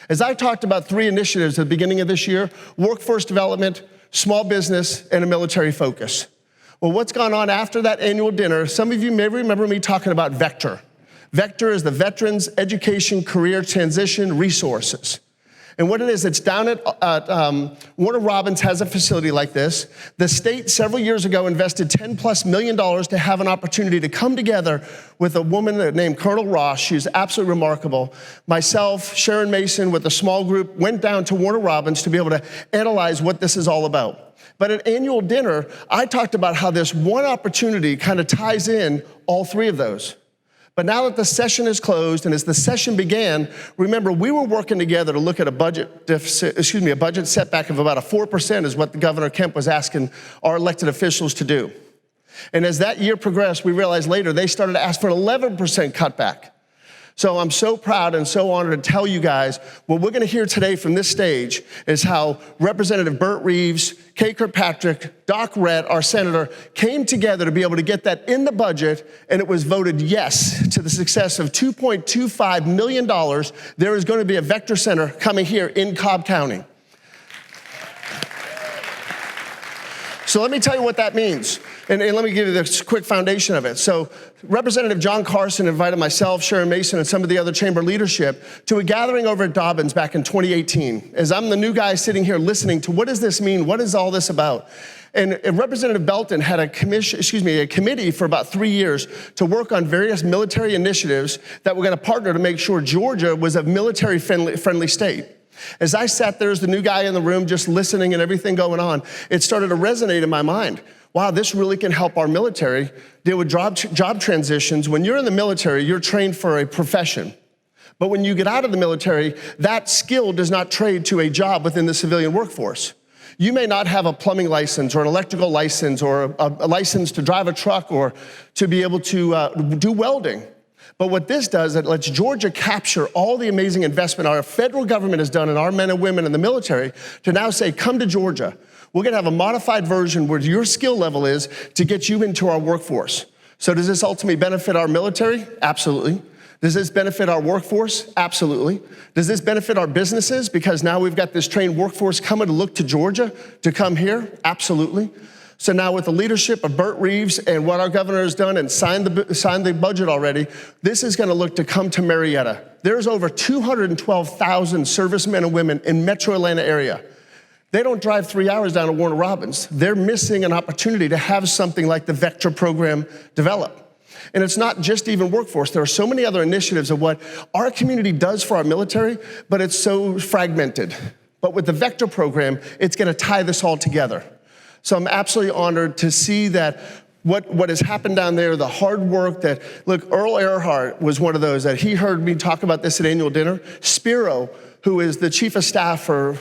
As I talked about 3 initiatives at the beginning of this year: workforce development, small business, and a military focus. Well, what's gone on after that annual dinner, some of you may remember me talking about Vector. Vector is the Veterans Education Career Transition Resources. And what it is, it's down at Warner Robins has a facility like this. The state several years ago invested $10+ million to have an opportunity to come together with a woman named Colonel Ross. She's absolutely remarkable. Myself, Sharon Mason, with a small group, went down to Warner Robins to be able to analyze what this is all about. But at annual dinner, I talked about how this one opportunity kind of ties in all 3 of those. But now that the session is closed, and as the session began, remember, we were working together to look at a budget deficit, a budget setback of about 4% is what the Governor Kemp was asking our elected officials to do. And as that year progressed, we realized later they started to ask for an 11% cutback. So I'm so proud and so honored to tell you guys what we're going to hear today from this stage is how Representative Burt Reeves, Kay Kirkpatrick, Doc Rett, our senator, came together to be able to get that in the budget, and it was voted yes to the success of $2.25 million. There is going to be a Vector Center coming here in Cobb County. So let me tell you what that means. And let me give you this quick foundation of it. So Representative John Carson invited myself, Sharon Mason, and some of the other chamber leadership to a gathering over at Dobbins back in 2018. As I'm the new guy sitting here listening to what does this mean? What is all this about? And Representative Belton had a committee for about 3 years to work on various military initiatives that were going to partner to make sure Georgia was a military-friendly state. As I sat there as the new guy in the room just listening and everything going on, it started to resonate in my mind. Wow, this really can help our military deal with job transitions. When you're in the military, you're trained for a profession. But when you get out of the military, that skill does not trade to a job within the civilian workforce. You may not have a plumbing license or an electrical license or a license to drive a truck or to be able to do welding. But what this does, it lets Georgia capture all the amazing investment our federal government has done in our men and women in the military to now say, come to Georgia. We're going to have a modified version where your skill level is to get you into our workforce. So does this ultimately benefit our military? Absolutely. Does this benefit our workforce? Absolutely. Does this benefit our businesses? Because now we've got this trained workforce coming to look to Georgia to come here? Absolutely. So now with the leadership of Burt Reeves and what our governor has done and signed the budget already, this is going to look to come to Marietta. There's over 212,000 servicemen and women in Metro Atlanta area. They don't drive 3 hours down to Warner Robins. They're missing an opportunity to have something like the Vector program develop. And it's not just even workforce. There are so many other initiatives of what our community does for our military, but it's so fragmented. But with the Vector program, it's going to tie this all together. So I'm absolutely honored to see that what has happened down there, the hard work that, look, Earl Earhart was one of those that he heard me talk about this at annual dinner. Spiro, who is the chief of staff for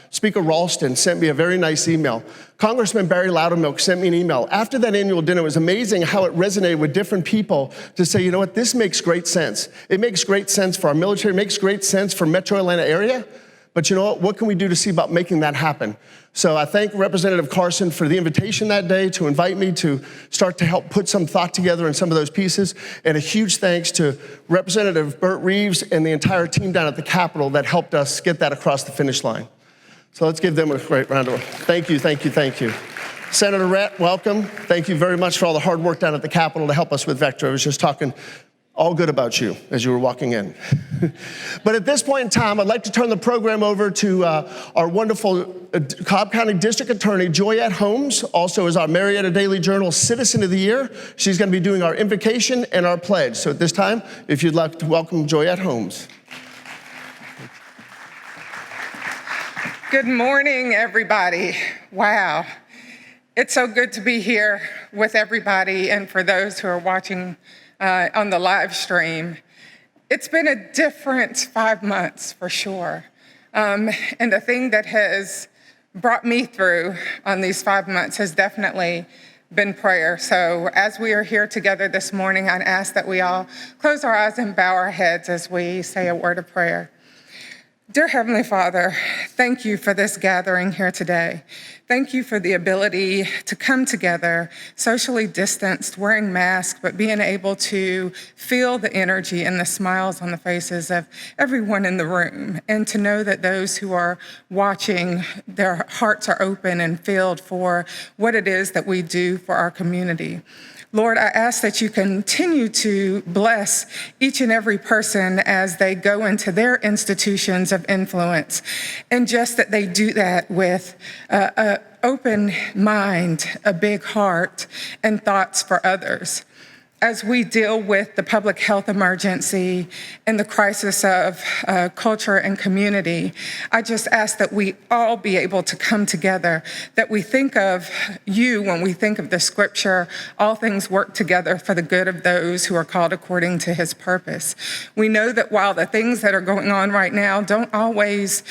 Speaker Ralston, sent me a very nice email. Congressman Barry Loudermilk sent me an email. After that annual dinner, it was amazing how it resonated with different people to say, you know what, this makes great sense. It makes great sense for our military, it makes great sense for Metro Atlanta area. But you know what can we do to see about making that happen? So I thank Representative Carson for the invitation that day to invite me to start to help put some thought together in some of those pieces. And a huge thanks to Representative Burt Reeves and the entire team down at the Capitol that helped us get that across the finish line. So let's give them a great round of applause. Thank you, thank you, thank you. Senator Rett, welcome. Thank you very much for all the hard work down at the Capitol to help us with Vector. I was just talking all good about you as you were walking in. But at this point in time, I'd like to turn the program over to our wonderful Cobb County District Attorney, Joyette Holmes, also is our Marietta Daily Journal Citizen of the Year. She's going to be doing our invocation and our pledge. So at this time, if you'd like to welcome Joyette Holmes. Good morning, everybody. Wow. It's so good to be here with everybody and for those who are watching on the live stream. It's been a different 5 months for sure. And the thing that has brought me through on these 5 months has definitely been prayer. So as we are here together this morning, I'd ask that we all close our eyes and bow our heads as we say a word of prayer. Dear Heavenly Father, thank you for this gathering here today. Thank you for the ability to come together, socially distanced, wearing masks, but being able to feel the energy and the smiles on the faces of everyone in the room, and to know that those who are watching, their hearts are open and filled for what it is that we do for our community. Lord, I ask that you continue to bless each and every person as they go into their institutions of influence, and just that they do that with an open mind, a big heart, and thoughts for others. As we deal with the public health emergency and the crisis of culture and community, I just ask that we all be able to come together, that we think of you when we think of the scripture, all things work together for the good of those who are called according to his purpose. We know that while the things that are going on right now don't always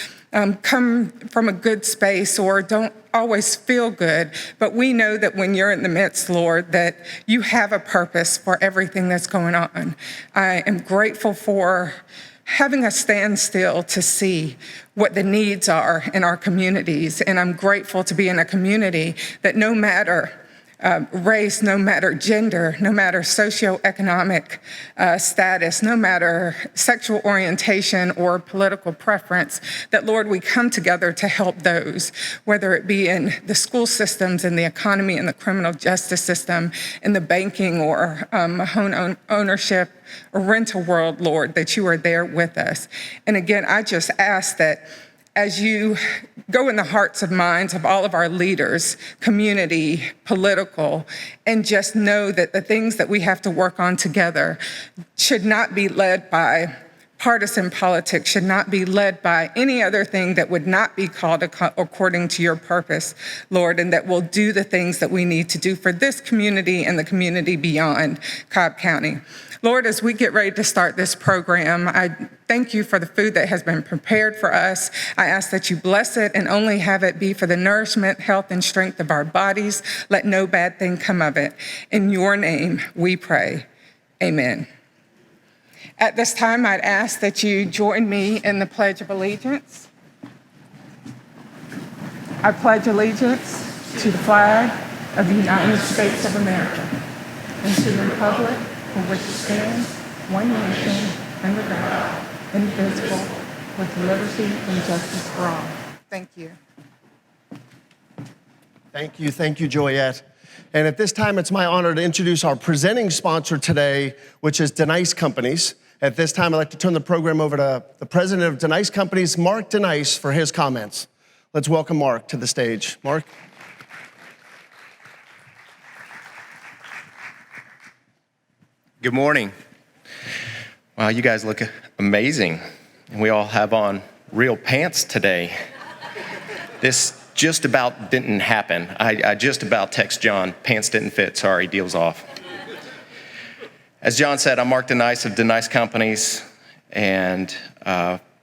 come from a good space or don't always feel good, but we know that when you're in the midst, Lord, that you have a purpose for everything that's going on. I am grateful for having a standstill to see what the needs are in our communities, and I'm grateful to be in a community that no matter race, no matter gender, no matter socioeconomic status, no matter sexual orientation or political preference, that, Lord, we come together to help those, whether it be in the school systems, in the economy, in the criminal justice system, in the banking or home ownership or rental world, Lord, that you are there with us. And again, I just ask that as you go in the hearts and minds of all of our leaders, community, political, and just know that the things that we have to work on together should not be led by partisan politics, should not be led by any other thing that would not be called according to your purpose, Lord, and that we'll do the things that we need to do for this community and the community beyond Cobb County. Lord, as we get ready to start this program, I thank you for the food that has been prepared for us. I ask that you bless it and only have it be for the nourishment, health, and strength of our bodies. Let no bad thing come of it. In your name we pray. Amen. At this time, I'd ask that you join me in the Pledge of Allegiance. I pledge allegiance to the flag of the United States of America and to the republic for which it stands, one nation, under God, indivisible, with liberty and justice for all. Thank you. Thank you, Joyette. And at this time, it's my honor to introduce our presenting sponsor today, which is Denice Companies. At this time, I'd like to turn the program over to the president of Denice Companies, Mark Denice, for his comments. Let's welcome Mark to the stage. Mark. Good morning. Wow, you guys look amazing. And we all have on real pants today. This just about didn't happen. I just about text John, pants didn't fit, sorry, deal's off. As John said, I'm Mark Denice of Denice Companies, and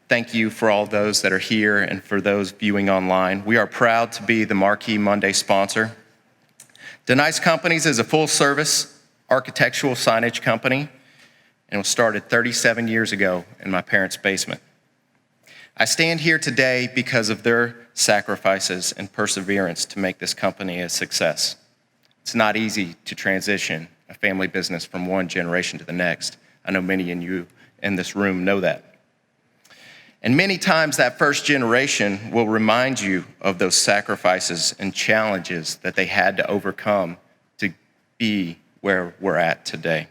thank you for all those that are here and for those viewing online. We are proud to be the Marquee Monday sponsor. Denice Companies is a full-service architectural signage company, and it was started 37 years ago in my parents' basement. I stand here today because of their sacrifices and perseverance to make this company a success. It's not easy to transition a family business from one generation to the next. I know many of you in this room know that. And many times that first generation will remind you of those sacrifices and challenges that they had to overcome to be where we're at today.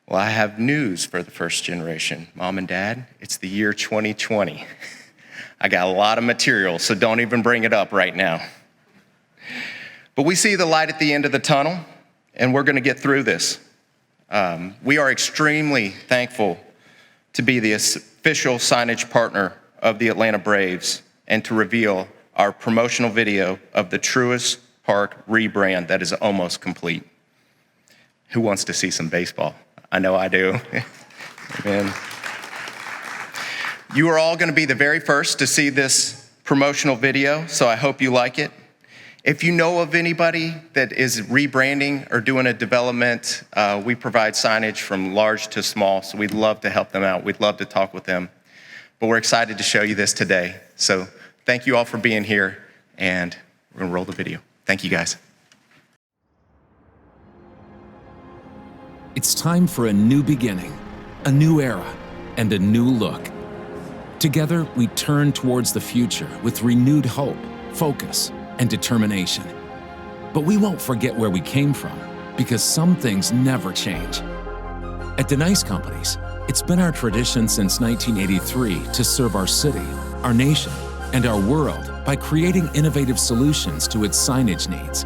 Well, I have news for the first generation. Mom and Dad, it's the year 2020. I got a lot of material, so don't even bring it up right now. But we see the light at the end of the tunnel, and we're gonna get through this. We are extremely thankful to be the official signage partner of the Atlanta Braves and to reveal our promotional video of the Truist Park rebrand that is almost complete. Who wants to see some baseball? I know I do. Amen. You are all gonna be the very first to see this promotional video, so I hope you like it. If you know of anybody that is rebranding or doing a development, we provide signage from large to small, so we'd love to help them out. We'd love to talk with them. but we're excited to show you this today. So thank you all for being here, and we're gonna roll the video. Thank you, guys. It's time for a new beginning, a new era, and a new look. Together, we turn towards the future with renewed hope, focus, and determination. But we won't forget where we came from, because some things never change. At Denice Companies, it's been our tradition since 1983 to serve our city, our nation, and our world by creating innovative solutions to its signage needs.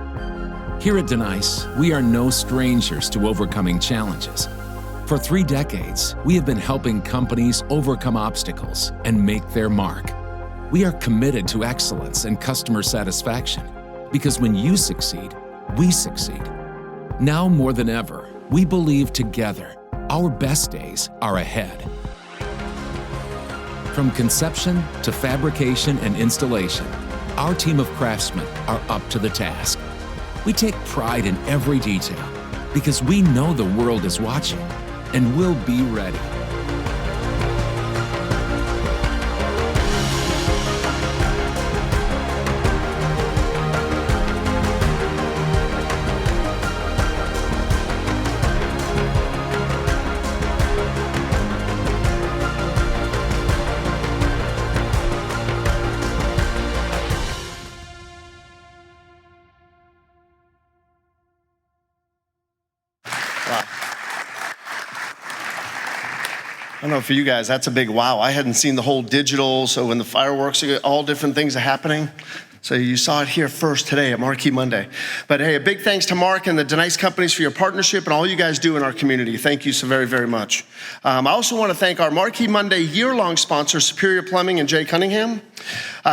Here at Denice, we are no strangers to overcoming challenges. For 3 decades, we have been helping companies overcome obstacles and make their mark. We are committed to excellence and customer satisfaction, because when you succeed, we succeed. Now more than ever, we believe together our best days are ahead. From conception to fabrication and installation, our team of craftsmen are up to the task. We take pride in every detail because we know the world is watching and we'll be ready. I don't know, for you guys, that's a big wow. I hadn't seen the whole digital, so when the fireworks, all different things are happening. So you saw it here first today at Marquee Monday. But hey, a big thanks to Mark and the Denice Companies for your partnership and all you guys do in our community. Thank you so very, very much. I also want to thank our Marquee Monday year-long sponsor, Superior Plumbing and Jay Cunningham.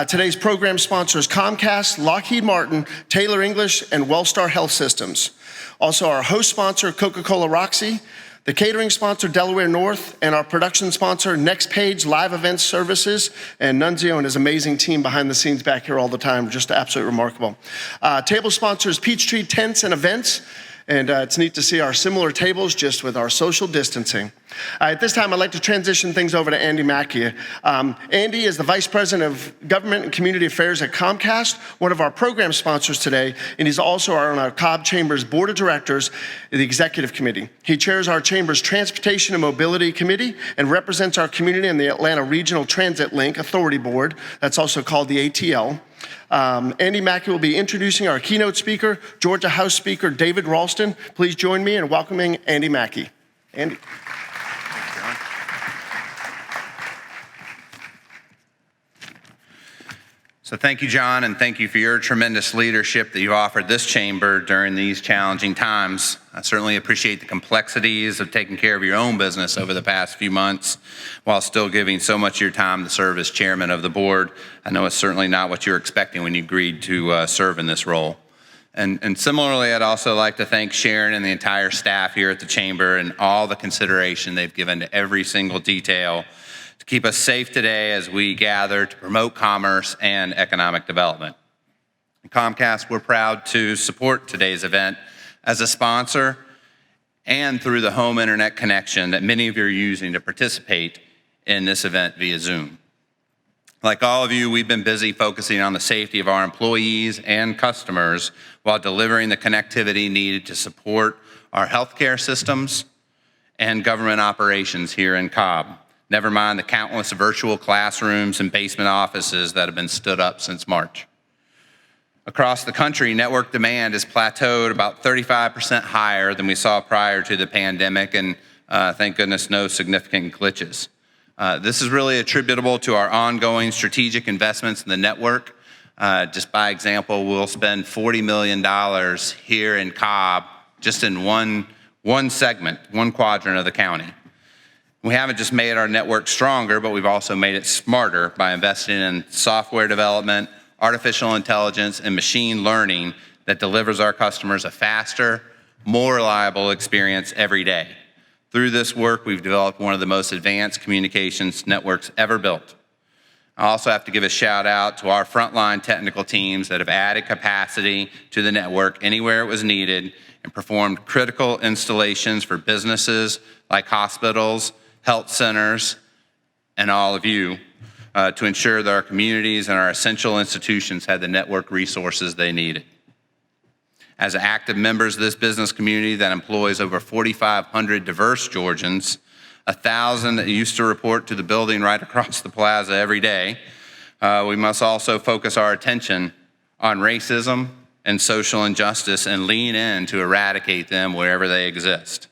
Today's program sponsors Comcast, Lockheed Martin, Taylor English, and Wellstar Health Systems. Also our host sponsor, Coca-Cola Roxy, the catering sponsor, Delaware North, and our production sponsor, Next Page Live Events Services, and Nunzio and his amazing team behind the scenes back here all the time, just absolutely remarkable. Table sponsors, Peachtree Tents and Events, and it's neat to see our similar tables just with our social distancing. At this time, I'd like to transition things over to Andy Marquee. Andy is the Vice President of Government and Community Affairs at Comcast, one of our program sponsors today, and he's also on our Cobb Chamber's Board of Directors, the Executive Committee. He chairs our Chamber's Transportation and Mobility Committee and represents our community in the Atlanta Regional Transit Link Authority Board, that's also called the ATL. Andy Marquee will be introducing our keynote speaker, Georgia House Speaker David Ralston. Please join me in welcoming Andy Marquee. Andy. So thank you, John, and thank you for your tremendous leadership that you've offered this chamber during these challenging times. I certainly appreciate the complexities of taking care of your own business over the past few months while still giving so much of your time to serve as chairman of the board. I know it's certainly not what you were expecting when you agreed to serve in this role. And similarly, I'd also like to thank Sharon and the entire staff here at the chamber and all the consideration they've given to every single detail to keep us safe today as we gather to promote commerce and economic development. At Comcast, we're proud to support today's event as a sponsor and through the home internet connection that many of you are using to participate in this event via Zoom. Like all of you, we've been busy focusing on the safety of our employees and customers while delivering the connectivity needed to support our healthcare systems and government operations here in Cobb. Never mind the countless virtual classrooms and basement offices that have been stood up since March. Across the country, network demand has plateaued about 35% higher than we saw prior to the pandemic, and thank goodness no significant glitches. This is really attributable to our ongoing strategic investments in the network. Just by example, we'll spend $40 million here in Cobb just in one segment, one quadrant of the county. We haven't just made our network stronger, but we've also made it smarter by investing in software development, artificial intelligence, and machine learning that delivers our customers a faster, more reliable experience every day. Through this work, we've developed one of the most advanced communications networks ever built. I also have to give a shout out to our frontline technical teams that have added capacity to the network anywhere it was needed and performed critical installations for businesses like hospitals, health centers, and all of you to ensure that our communities and our essential institutions had the network resources they needed. As active members of this business community that employs over 4,500 diverse Georgians, 1,000 that used to report to the building right across the plaza every day, we must also focus our attention on racism and social injustice and lean in to eradicate them wherever they exist.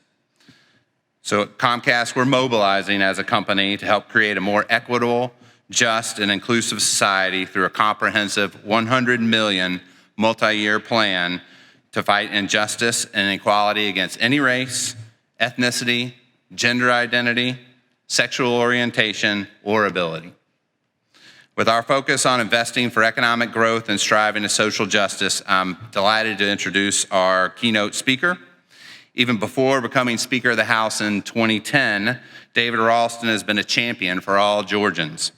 So at Comcast, we're mobilizing as a company to help create a more equitable, just, and inclusive society through a comprehensive $100 million multi-year plan to fight injustice and inequality against any race, ethnicity, gender identity, sexual orientation, or ability. With our focus on investing for economic growth and striving to social justice, I'm delighted to introduce our keynote speaker. Even before becoming Speaker of the House in 2010, David Ralston has been a champion for all Georgians.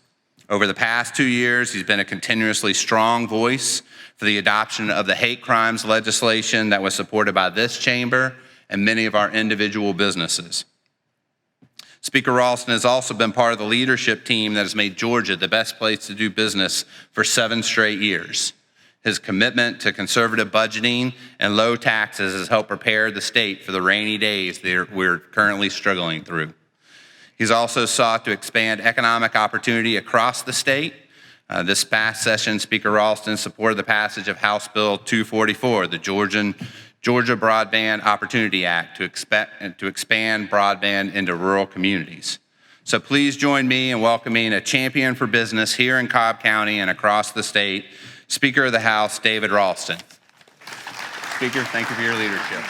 Over the past 2 years, he's been a continuously strong voice for the adoption of the hate crimes legislation that was supported by this chamber and many of our individual businesses. Speaker Ralston has also been part of the leadership team that has made Georgia the best place to do business for 7 straight years. His commitment to conservative budgeting and low taxes has helped prepare the state for the rainy days that we're currently struggling through. He's also sought to expand economic opportunity across the state. This past session, Speaker Ralston supported the passage of House Bill 244, the Georgia Broadband Opportunity Act, to expand broadband into rural communities. So please join me in welcoming a champion for business here in Cobb County and across the state, Speaker of the House, David Ralston. Speaker, thank you for your leadership.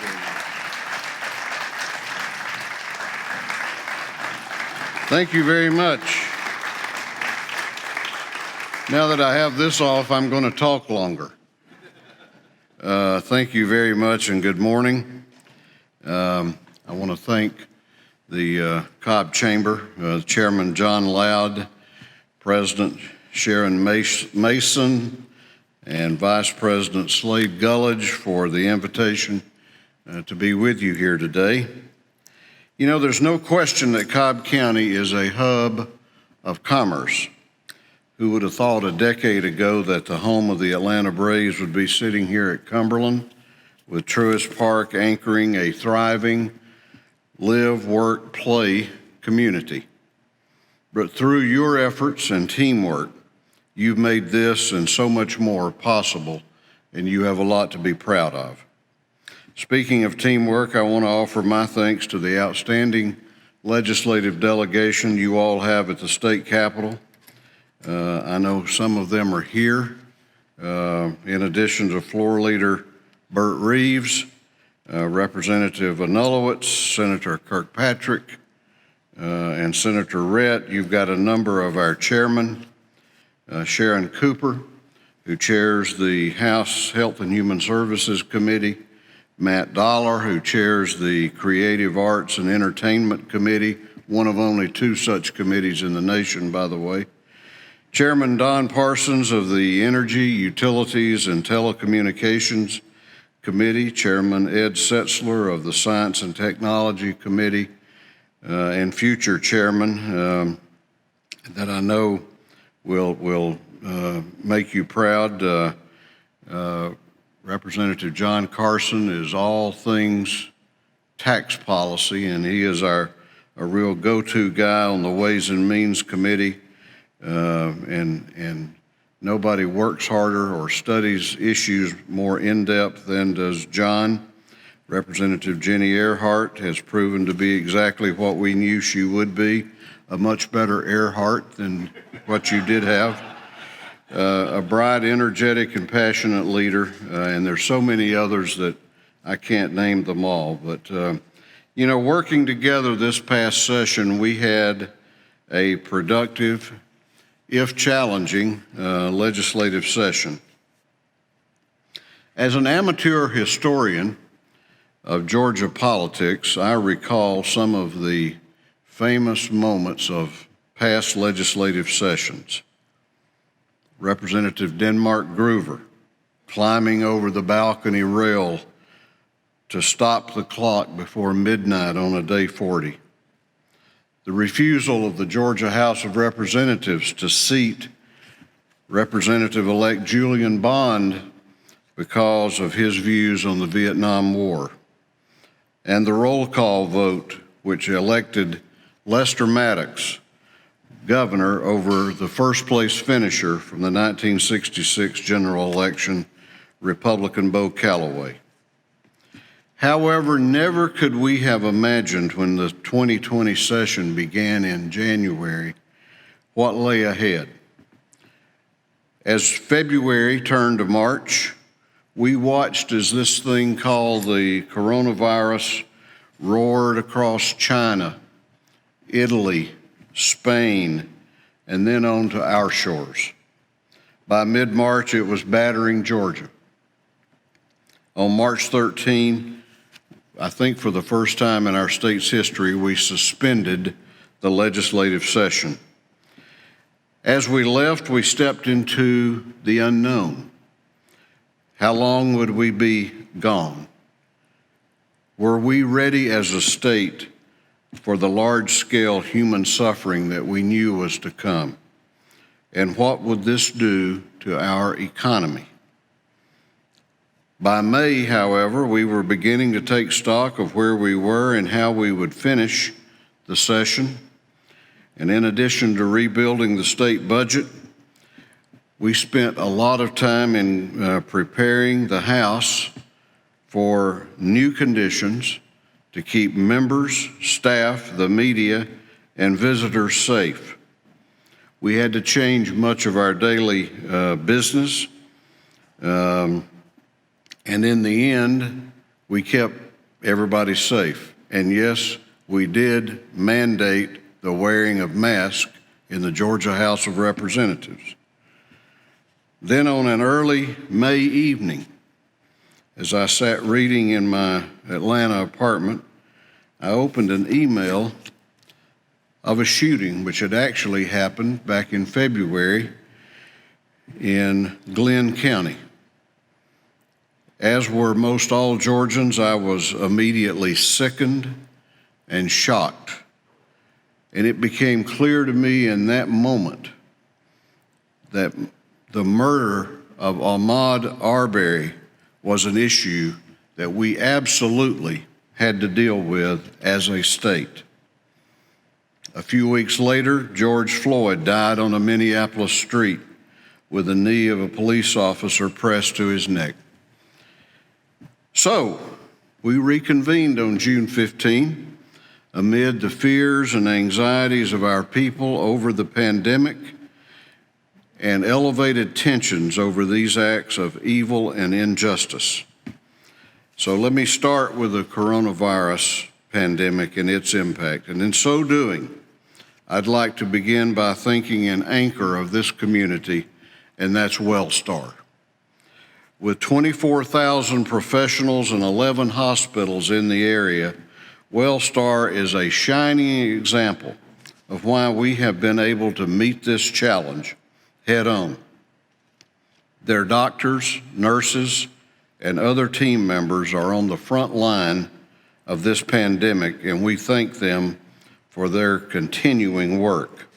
Thank you very much. Now that I have this off, I'm going to talk longer. Thank you very much and good morning. I want to thank the Cobb Chamber, Chairman John Loud, President Sharon Mason, and Vice President Slade Gullidge for the invitation to be with you here today. You know, there's no question that Cobb County is a hub of commerce. Who would have thought a decade ago that the home of the Atlanta Braves would be sitting here at Cumberland, with Truist Park anchoring a thriving live, work, play community. But through your efforts and teamwork, you've made this and so much more possible, and you have a lot to be proud of. Speaking of teamwork, I want to offer my thanks to the outstanding legislative delegation you all have at the state capitol. I know some of them are here, in addition to Floor Leader Burt Reeves, Representative Anulowicz, Senator Kirkpatrick, and Senator Rett. You've got a number of our chairmen, Sharon Cooper, who chairs the House Health and Human Services Committee, Matt Dollar, who chairs the Creative Arts and Entertainment Committee, one of only 2 such committees in the nation, by the way. Chairman Don Parsons of the Energy, Utilities, and Telecommunications Committee, Chairman Ed Setzler of the Science and Technology Committee, and future chairman that I know will make you proud. Representative John Carson is all things tax policy, and he is a real go-to guy on the Ways and Means Committee. And nobody works harder or studies issues more in-depth than does John. Representative Jenny Earhart has proven to be exactly what we knew she would be, a much better Earhart than what you did have. A bright, energetic, and passionate leader, and there's so many others that I can't name them all. But, you know, working together this past session, we had a productive, if challenging, legislative session. As an amateur historian of Georgia politics, I recall some of the famous moments of past legislative sessions. Representative Denmark Groover climbing over the balcony rail to stop the clock before midnight on a day 40. the refusal of the Georgia House of Representatives to seat Representative-elect Julian Bond because of his views on the Vietnam War, and the roll call vote which elected Lester Maddox governor over the first place finisher from the 1966 general election, Republican Bo Calloway. However, never could we have imagined when the 2020 session began in January what lay ahead. As February turned to March, we watched as this thing called the coronavirus roared across China, Italy, Spain, and then onto our shores. By mid-March, it was battering Georgia. On March 13, I think for the first time in our state's history, we suspended the legislative session. As we left, we stepped into the unknown. How long would we be gone? Were we ready as a state for the large-scale human suffering that we knew was to come? And what would this do to our economy? By May, however, we were beginning to take stock of where we were and how we would finish the session. And in addition to rebuilding the state budget, we spent a lot of time in preparing the House for new conditions to keep members, staff, the media, and visitors safe. We had to change much of our daily business, and in the end, we kept everybody safe. And yes, we did mandate the wearing of masks in the Georgia House of Representatives. Then on an early May evening, as I sat reading in my Atlanta apartment, I opened an email of a shooting which had actually happened back in February in Glenn County. As were most all Georgians, I was immediately sickened and shocked. And it became clear to me in that moment that the murder of Ahmaud Arbery was an issue that we absolutely had to deal with as a state. A few weeks later, George Floyd died on a Minneapolis street with the knee of a police officer pressed to his neck. So, we reconvened on June 15 amid the fears and anxieties of our people over the pandemic and elevated tensions over these acts of evil and injustice. So let me start with the coronavirus pandemic and its impact. And in so doing, I'd like to begin by thanking an anchor of this community, and that's Wellstar. With 24,000 professionals and 11 hospitals in the area, Wellstar is a shining example of why we have been able to meet this challenge head on. Their doctors, nurses, and other team members are on the front line of this pandemic, and we thank them for their continuing work.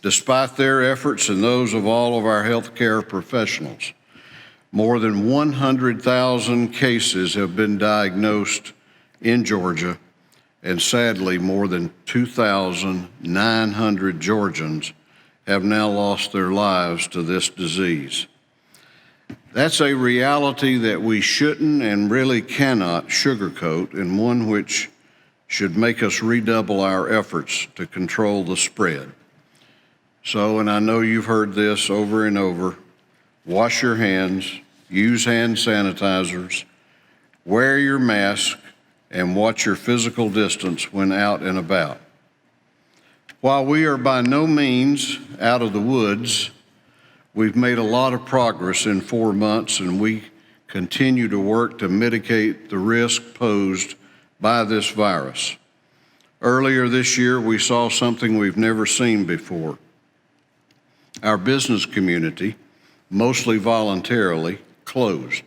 Despite their efforts and those of all of our healthcare professionals, more than 100,000 cases have been diagnosed in Georgia, and sadly, more than 2,900 Georgians have now lost their lives to this disease. That's a reality that we shouldn't and really cannot sugarcoat, and one which should make us redouble our efforts to control the spread. So, and I know you've heard this over and over, wash your hands, use hand sanitizers, wear your mask, and watch your physical distance when out and about. While we are by no means out of the woods, we've made a lot of progress in 4 months, and we continue to work to mitigate the risk posed by this virus. Earlier this year, we saw something we've never seen before. Our business community, mostly voluntarily, closed.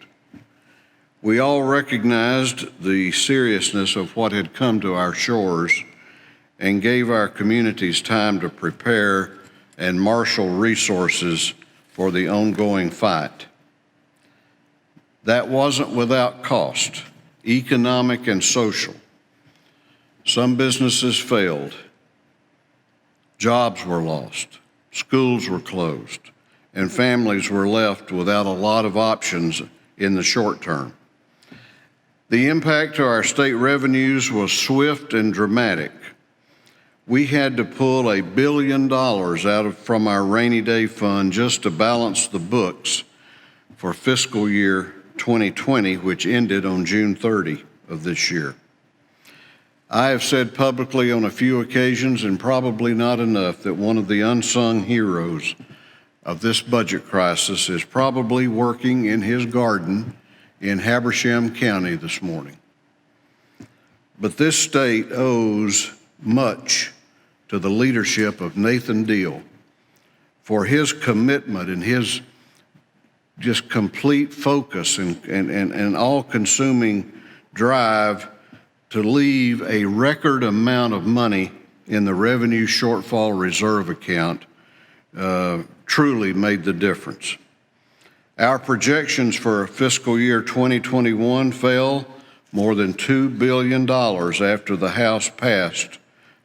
We all recognized the seriousness of what had come to our shores, and gave our communities time to prepare and marshal resources for the ongoing fight. That wasn't without cost, economic and social. Some businesses failed. Jobs were lost. Schools were closed. And families were left without a lot of options in the short term. The impact to our state revenues was swift and dramatic. We had to pull $1 billion from our rainy day fund just to balance the books for fiscal year 2020, which ended on June 30 of this year. I have said publicly on a few occasions, and probably not enough, that one of the unsung heroes of this budget crisis is probably working in his garden in Habersham County this morning. But this state owes much to the leadership of Nathan Deal for his commitment and his just complete focus and all-consuming drive to leave a record amount of money in the revenue shortfall reserve account truly made the difference. Our projections for fiscal year 2021 fell more than $2 billion after the House passed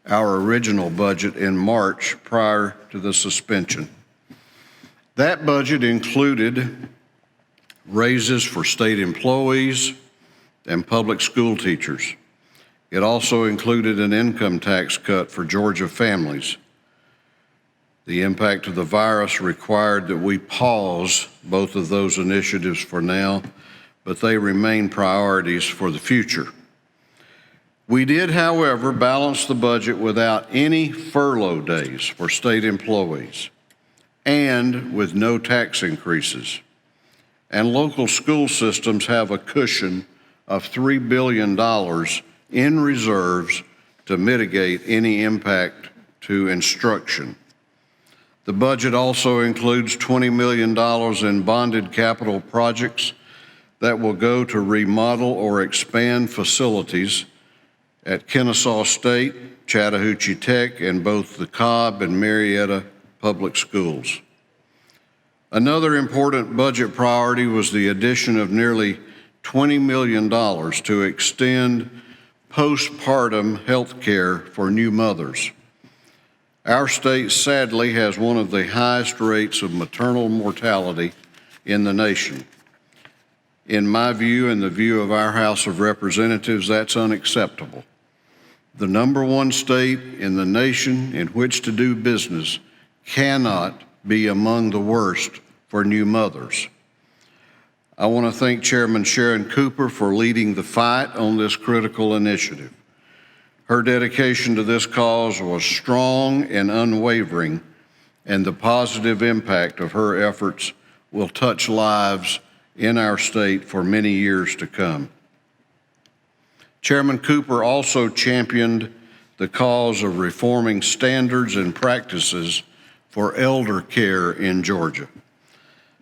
our original budget in March prior to the suspension. That budget included raises for state employees and public school teachers. It also included an income tax cut for Georgia families. The impact of the virus required that we pause both of those initiatives for now, but they remain priorities for the future. We did, however, balance the budget without any furlough days for state employees and with no tax increases. And local school systems have a cushion of $3 billion in reserves to mitigate any impact to instruction. The budget also includes $20 million in bonded capital projects that will go to remodel or expand facilities at Kennesaw State, Chattahoochee Tech, and both the Cobb and Marietta public schools. Another important budget priority was the addition of nearly $20 million to extend postpartum health care for new mothers. Our state sadly has one of the highest rates of maternal mortality in the nation. In my view and the view of our House of Representatives, that's unacceptable. The #1 state in the nation in which to do business cannot be among the worst for new mothers. I want to thank Chairman Sharon Cooper for leading the fight on this critical initiative. Her dedication to this cause was strong and unwavering, and the positive impact of her efforts will touch lives in our state for many years to come. Chairman Cooper also championed the cause of reforming standards and practices for elder care in Georgia.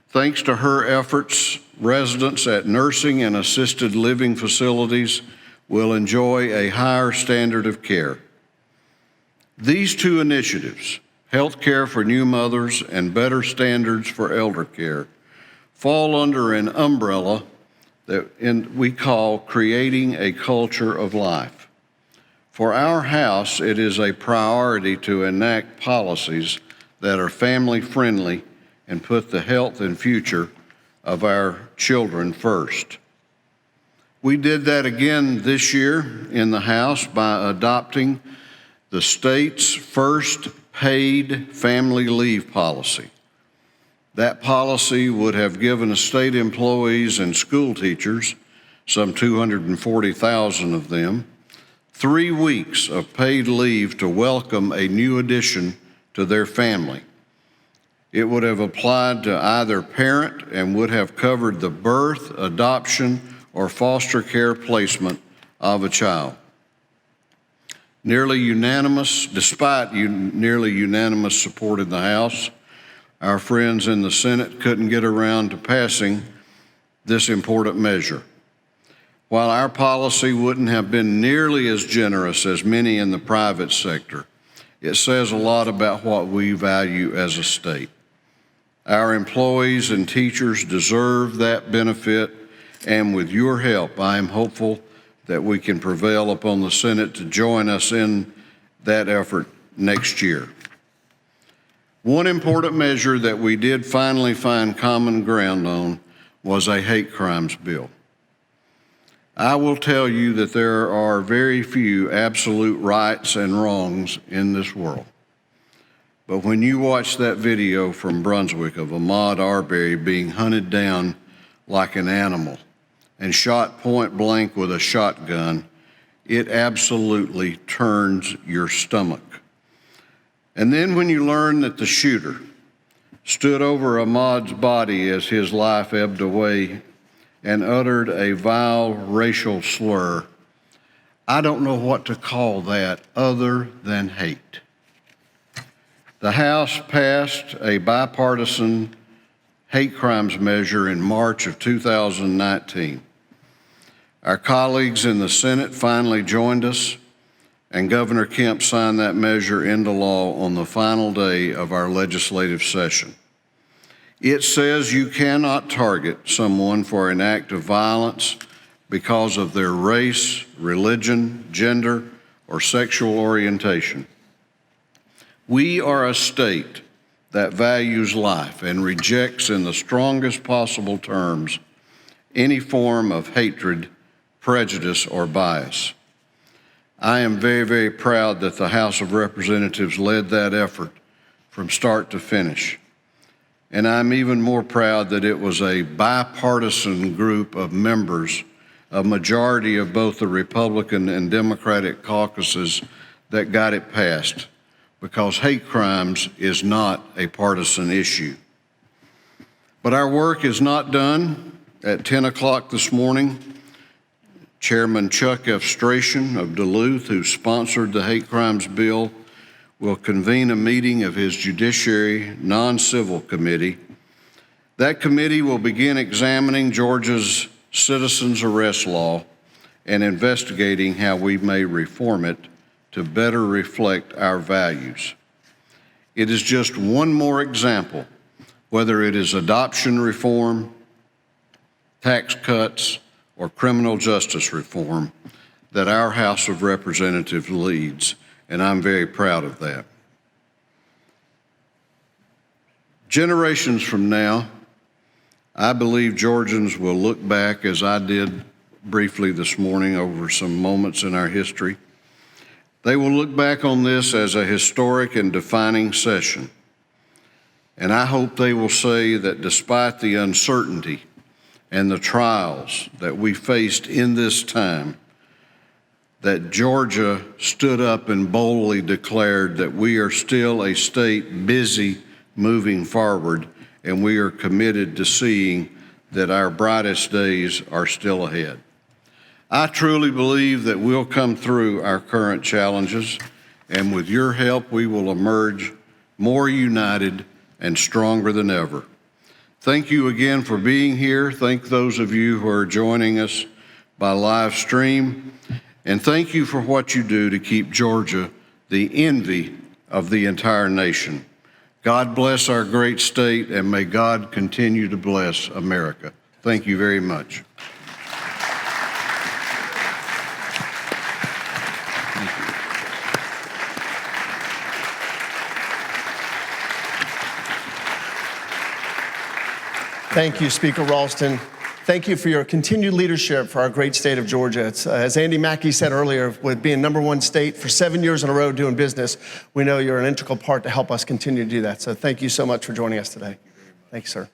Thanks to her efforts, residents at nursing and assisted living facilities will enjoy a higher standard of care. These two initiatives, health care for new mothers and better standards for elder care, fall under an umbrella that we call creating a culture of life. For our House, it is a priority to enact policies that are family-friendly and put the health and future of our children first. We did that again this year in the House by adopting the state's first paid family leave policy. That policy would have given state employees and school teachers, some 240,000 of them, 3 weeks of paid leave to welcome a new addition to their family. It would have applied to either parent and would have covered the birth, adoption, or foster care placement of a child. Despite nearly unanimous support in the House, our friends in the Senate couldn't get around to passing this important measure. While our policy wouldn't have been nearly as generous as many in the private sector, it says a lot about what we value as a state. Our employees and teachers deserve that benefit, and with your help, I am hopeful that we can prevail upon the Senate to join us in that effort next year. One important measure that we did finally find common ground on was a hate crimes bill. I will tell you that there are very few absolute rights and wrongs in this world. But when you watch that video from Brunswick of Ahmaud Arbery being hunted down like an animal and shot point blank with a shotgun, it absolutely turns your stomach. And then when you learn that the shooter stood over Ahmaud's body as his life ebbed away and uttered a vile racial slur, I don't know what to call that other than hate. The House passed a bipartisan hate crimes measure in March of 2019. Our colleagues in the Senate finally joined us, and Governor Kemp signed that measure into law on the final day of our legislative session. It says you cannot target someone for an act of violence because of their race, religion, gender, or sexual orientation. We are a state that values life and rejects in the strongest possible terms any form of hatred, prejudice, or bias. I am very, very proud that the House of Representatives led that effort from start to finish. And I'm even more proud that it was a bipartisan group of members, a majority of both the Republican and Democratic caucuses, that got it passed, because hate crimes is not a partisan issue. But our work is not done. At 10 o'clock this morning, Chairman Chuck F. Strachan of Duluth, who sponsored the hate crimes bill, will convene a meeting of his Judiciary Non-Civil Committee. That committee will begin examining Georgia's citizens arrest law and investigating how we may reform it to better reflect our values. It is just one more example, whether it is adoption reform, tax cuts, or criminal justice reform, that our House of Representatives leads, and I'm very proud of that. Generations from now, I believe Georgians will look back, as I did briefly this morning over some moments in our history. They will look back on this as a historic and defining session. And I hope they will say that despite the uncertainty and the trials that we faced in this time, that Georgia stood up and boldly declared that we are still a state busy moving forward, and we are committed to seeing that our brightest days are still ahead. I truly believe that we'll come through our current challenges, and with your help, we will emerge more united and stronger than ever. Thank you again for being here. Thank those of you who are joining us by live stream. And thank you for what you do to keep Georgia the envy of the entire nation. God bless our great state, and may God continue to bless America. Thank you very much. Thank you, Speaker Ralston. Thank you for your continued leadership for our great state of Georgia. It's, as Andy Mackey said earlier, with being #1 state for 7 years in a row doing business, we know you're an integral part to help us continue to do that. So thank you so much for joining us today. Thank you, sir.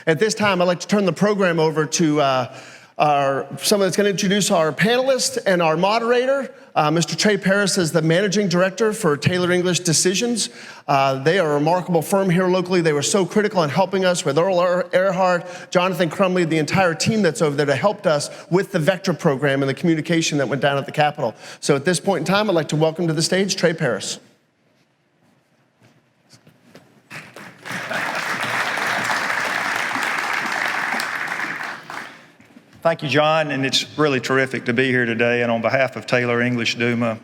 At this time, I'd like to turn the program over to someone that's going to introduce our panelist and our moderator. Mr. Trey Paris is the managing director for Taylor English Decisions. They are a remarkable firm here locally. They were so critical in helping us with Earl Earhart, Jonathan Crumley, the entire team that's over there that helped us with the Vector program and the communication that went down at the Capitol. So at this point in time, I'd like to welcome to the stage Trey Paris. Thank you, John, and it's really terrific to be here today. And on behalf of Taylor English Duma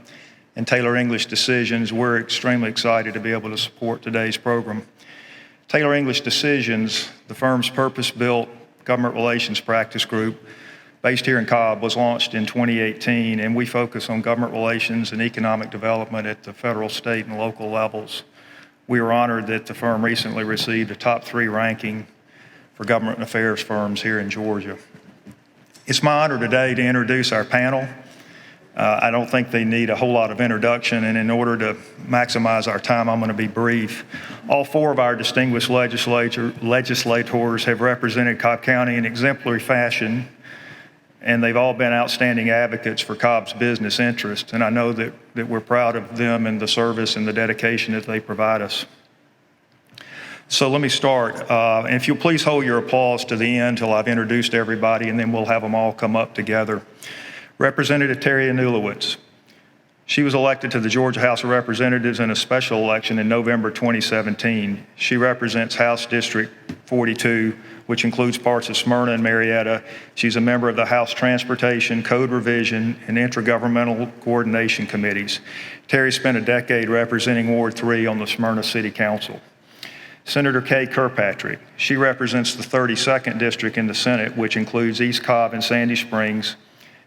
and Taylor English Decisions, we're extremely excited to be able to support today's program. Taylor English Decisions, the firm's purpose-built government relations practice group based here in Cobb, was launched in 2018, and we focus on government relations and economic development at the federal, state, and local levels. We are honored that the firm recently received a top 3 ranking for government affairs firms here in Georgia. It's my honor today to introduce our panel. I don't think they need a whole lot of introduction, and in order to maximize our time, I'm going to be brief. All 4 of our distinguished legislators have represented Cobb County in exemplary fashion, and they've all been outstanding advocates for Cobb's business interests, and I know that we're proud of them and the service and the dedication that they provide us. So let me start. And if you'll please hold your applause to the end till I've introduced everybody, and then we'll have them all come up together. Representative Terry Anulewicz. She was elected to the Georgia House of Representatives in a special election in November 2017. She represents House District 42, which includes parts of Smyrna and Marietta. She's a member of the House Transportation, Code Revision, and Intergovernmental Coordination Committees. Terry spent a decade representing Ward 3 on the Smyrna City Council. Senator Kay Kirkpatrick. She represents the 32nd District in the Senate, which includes East Cobb and Sandy Springs.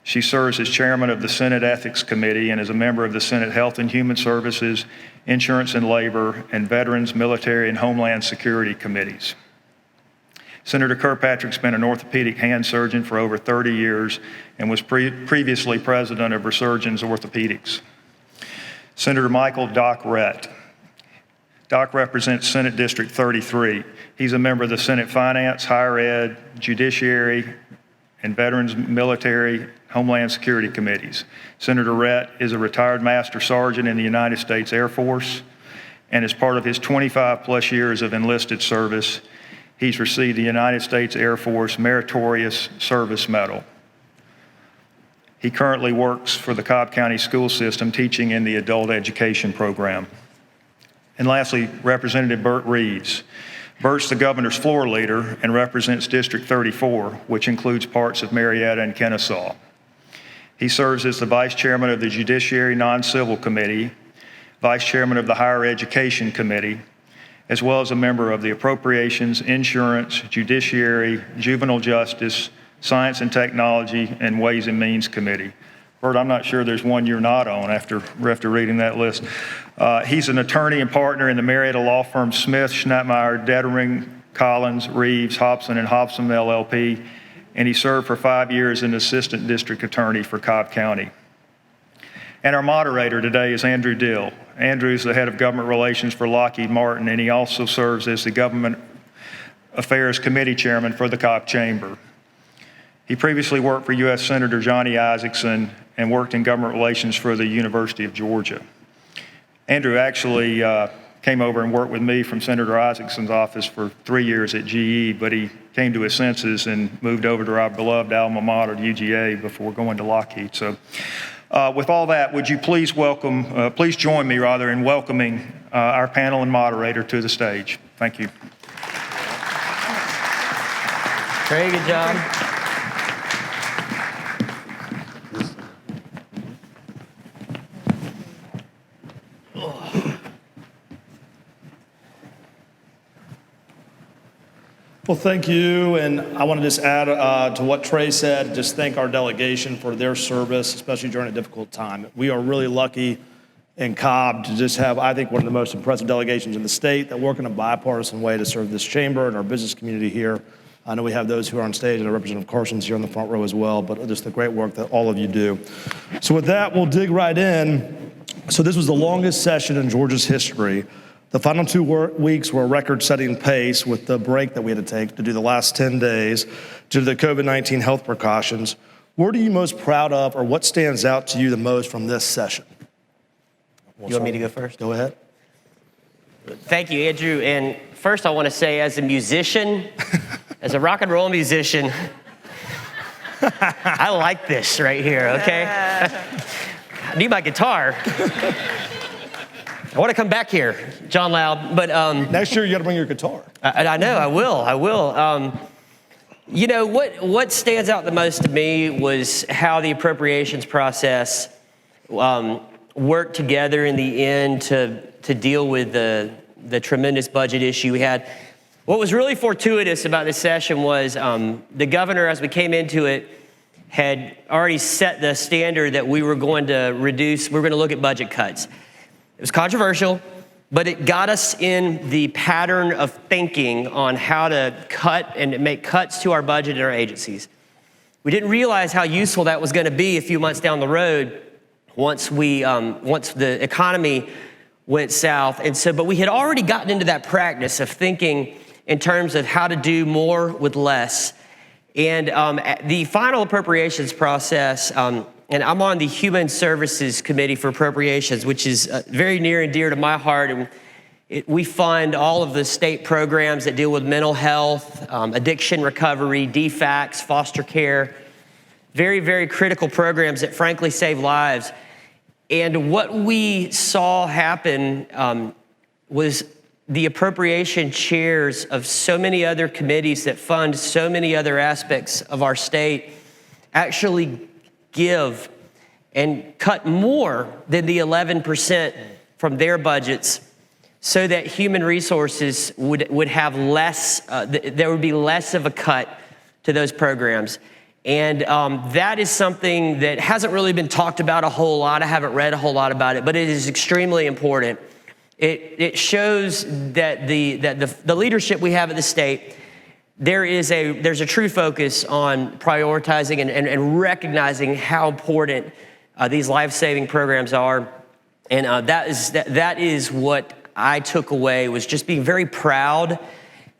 She serves as chairman of the Senate Ethics Committee and is a member of the Senate Health and Human Services, Insurance and Labor, and Veterans, Military, and Homeland Security Committees. Senator Kirkpatrick's been an orthopedic hand surgeon for over 30 years and was previously president of Resurgence Orthopedics. Senator Michael Doc Rett. Doc represents Senate District 33. He's a member of the Senate Finance, Higher Ed, Judiciary, and Veterans, Military, Homeland Security Committees. Senator Rett is a retired Master Sergeant in the United States Air Force, and as part of his 25-plus years of enlisted service, he's received the United States Air Force Meritorious Service Medal. He currently works for the Cobb County School System teaching in the adult education program. And lastly, Representative Burt Reeves. Burt's the governor's floor leader and represents District 34, which includes parts of Marietta and Kennesaw. He serves as the vice chairman of the Judiciary Non-Civil Committee, vice chairman of the Higher Education Committee, as well as a member of the Appropriations, Insurance, Judiciary, Juvenile Justice, Science and Technology, and Ways and Means Committee. Bert, I'm not sure there's one you're not on after reading that list. He's an attorney and partner in the Marietta law firm Smith, Schnattmeyer, Detering, Collins, Reeves, Hobson, and Hobson LLP, and he served for 5 years as an assistant district attorney for Cobb County. And our moderator today is Andrew Dill. Andrew is the head of government relations for Lockheed Martin, and he also serves as the Government Affairs Committee chairman for the Cobb Chamber. He previously worked for U.S. Senator Johnny Isakson and worked in government relations for the University of Georgia. Andrew actually came over and worked with me from Senator Isakson's office for 3 years at GE, but he came to his senses and moved over to our beloved alma mater, UGA, before going to Lockheed. So with all that, would you please join me in welcoming our panel and moderator to the stage. Thank you. Very good job. Well, thank you, and I want to just add to what Trey said, just thank our delegation for their service, especially during a difficult time. We are really lucky in Cobb to just have, I think, one of the most impressive delegations in the state that work in a bipartisan way to serve this chamber and our business community here. I know we have those who are on stage, and Representative Carson's here in the front row as well, but just the great work that all of you do. So with that, we'll dig right in. So this was the longest session in Georgia's history. The final 2 weeks were a record-setting pace with the break that we had to take to do the last 10 days due to the COVID-19 health precautions. What are you most proud of, or what stands out to you the most from this session? You want me to go first? Go ahead. Thank you, Andrew. And first I want to say, as a musician, as a rock and roll musician, I like this right here, okay? I need my guitar. I want to come back here, John Loud, but... Next year, you got to bring your guitar. I know, I will. You know, what stands out the most to me was how the appropriations process worked together in the end to deal with the tremendous budget issue we had. What was really fortuitous about this session was the governor, as we came into it, had already set the standard that we were going to look at budget cuts. It was controversial, but it got us in the pattern of thinking on how to cut and make cuts to our budget and our agencies. We didn't realize how useful that was going to be a few months down the road once the economy went south. But we had already gotten into that practice of thinking in terms of how to do more with less. And the final appropriations process, and I'm on the Human Services Committee for Appropriations, which is very near and dear to my heart. And we fund all of the state programs that deal with mental health, addiction recovery, DFACS, foster care, very, very critical programs that frankly save lives. And what we saw happen was the appropriation chairs of so many other committees that fund so many other aspects of our state actually give and cut more than the 11% from their budgets so that human resources would have less, there would be less of a cut to those programs. And that is something that hasn't really been talked about a whole lot. I haven't read a whole lot about it, but it is extremely important. It shows that the leadership we have at the state, there's a true focus on prioritizing and recognizing how important these life-saving programs are. And that is what I took away, was just being very proud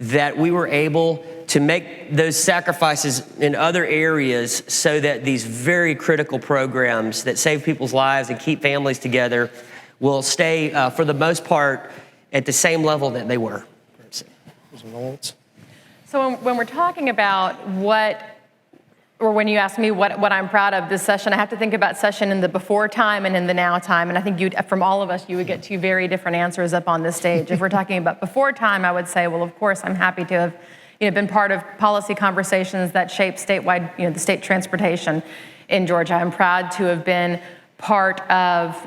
that we were able to make those sacrifices in other areas so that these very critical programs that save people's lives and keep families together will stay, for the most part, at the same level that they were. So when we're talking about when you ask me what I'm proud of this session, I have to think about session in the before time and in the now time. And I think from all of us, you would get two very different answers up on this stage. If we're talking about before time, I would say, well, of course, I'm happy to have been part of policy conversations that shape statewide, the state transportation in Georgia. I'm proud to have been part of,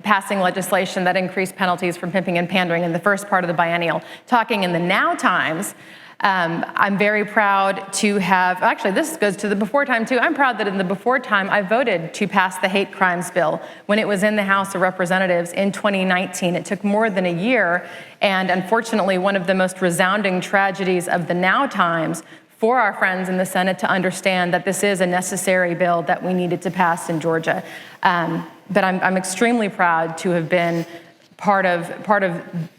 passing legislation that increased penalties for pimping and pandering in the first part of the biennial. Talking in the now times, I'm very proud to have, actually this goes to the before time too. I'm proud that in the before time I voted to pass the hate crimes bill when it was in the House of Representatives in 2019. It took more than a year, and unfortunately one of the most resounding tragedies of the now times for our friends in the Senate to understand that this is a necessary bill that we needed to pass in Georgia. But I'm extremely proud to have been part of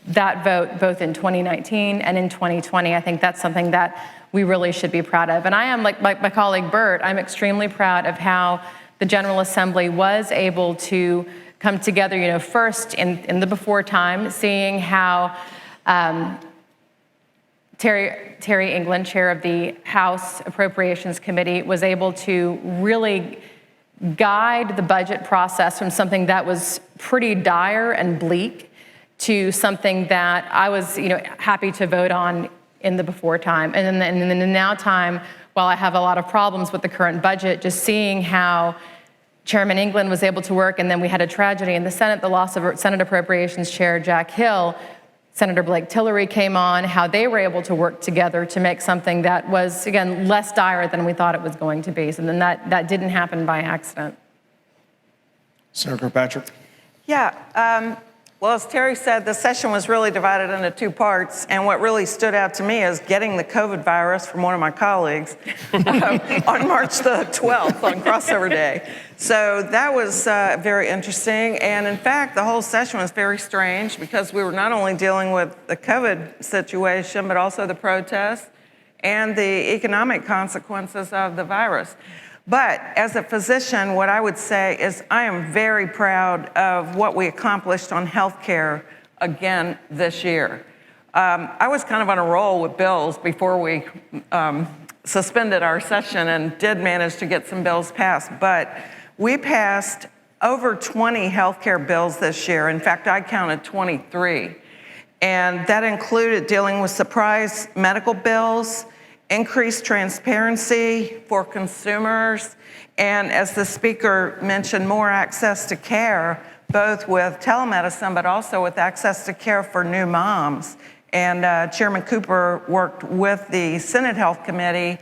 that vote, both in 2019 and in 2020. I think that's something that we really should be proud of. And I am, like my colleague Bert, I'm extremely proud of how the General Assembly was able to come together, first in the before time, seeing how Terry England, chair of the House Appropriations Committee, was able to really guide the budget process from something that was pretty dire and bleak to something that I was, happy to vote on in the before time. And in the now time, while I have a lot of problems with the current budget, just seeing how Chairman England was able to work, and then we had a tragedy in the Senate, the loss of Senate Appropriations Chair Jack Hill. Senator Blake Tillery came on, how they were able to work together to make something that was, again, less dire than we thought it was going to be. So then that didn't happen by accident. Senator Kirkpatrick. Yeah, well, as Terry said, the session was really divided into two parts, and what really stood out to me is getting the COVID virus from one of my colleagues on March the 12th on crossover day. So that was very interesting, and in fact, the whole session was very strange because we were not only dealing with the COVID situation, but also the protests and the economic consequences of the virus. But as a physician, what I would say is I am very proud of what we accomplished on healthcare again this year. I was kind of on a roll with bills before we suspended our session and did manage to get some bills passed. But we passed over 20 healthcare bills this year. In fact, I counted 23. And that included dealing with surprise medical bills increased transparency for consumers, and as the speaker mentioned, more access to care, both with telemedicine, but also with access to care for new moms. And Chairman Cooper worked with the Senate Health Committee.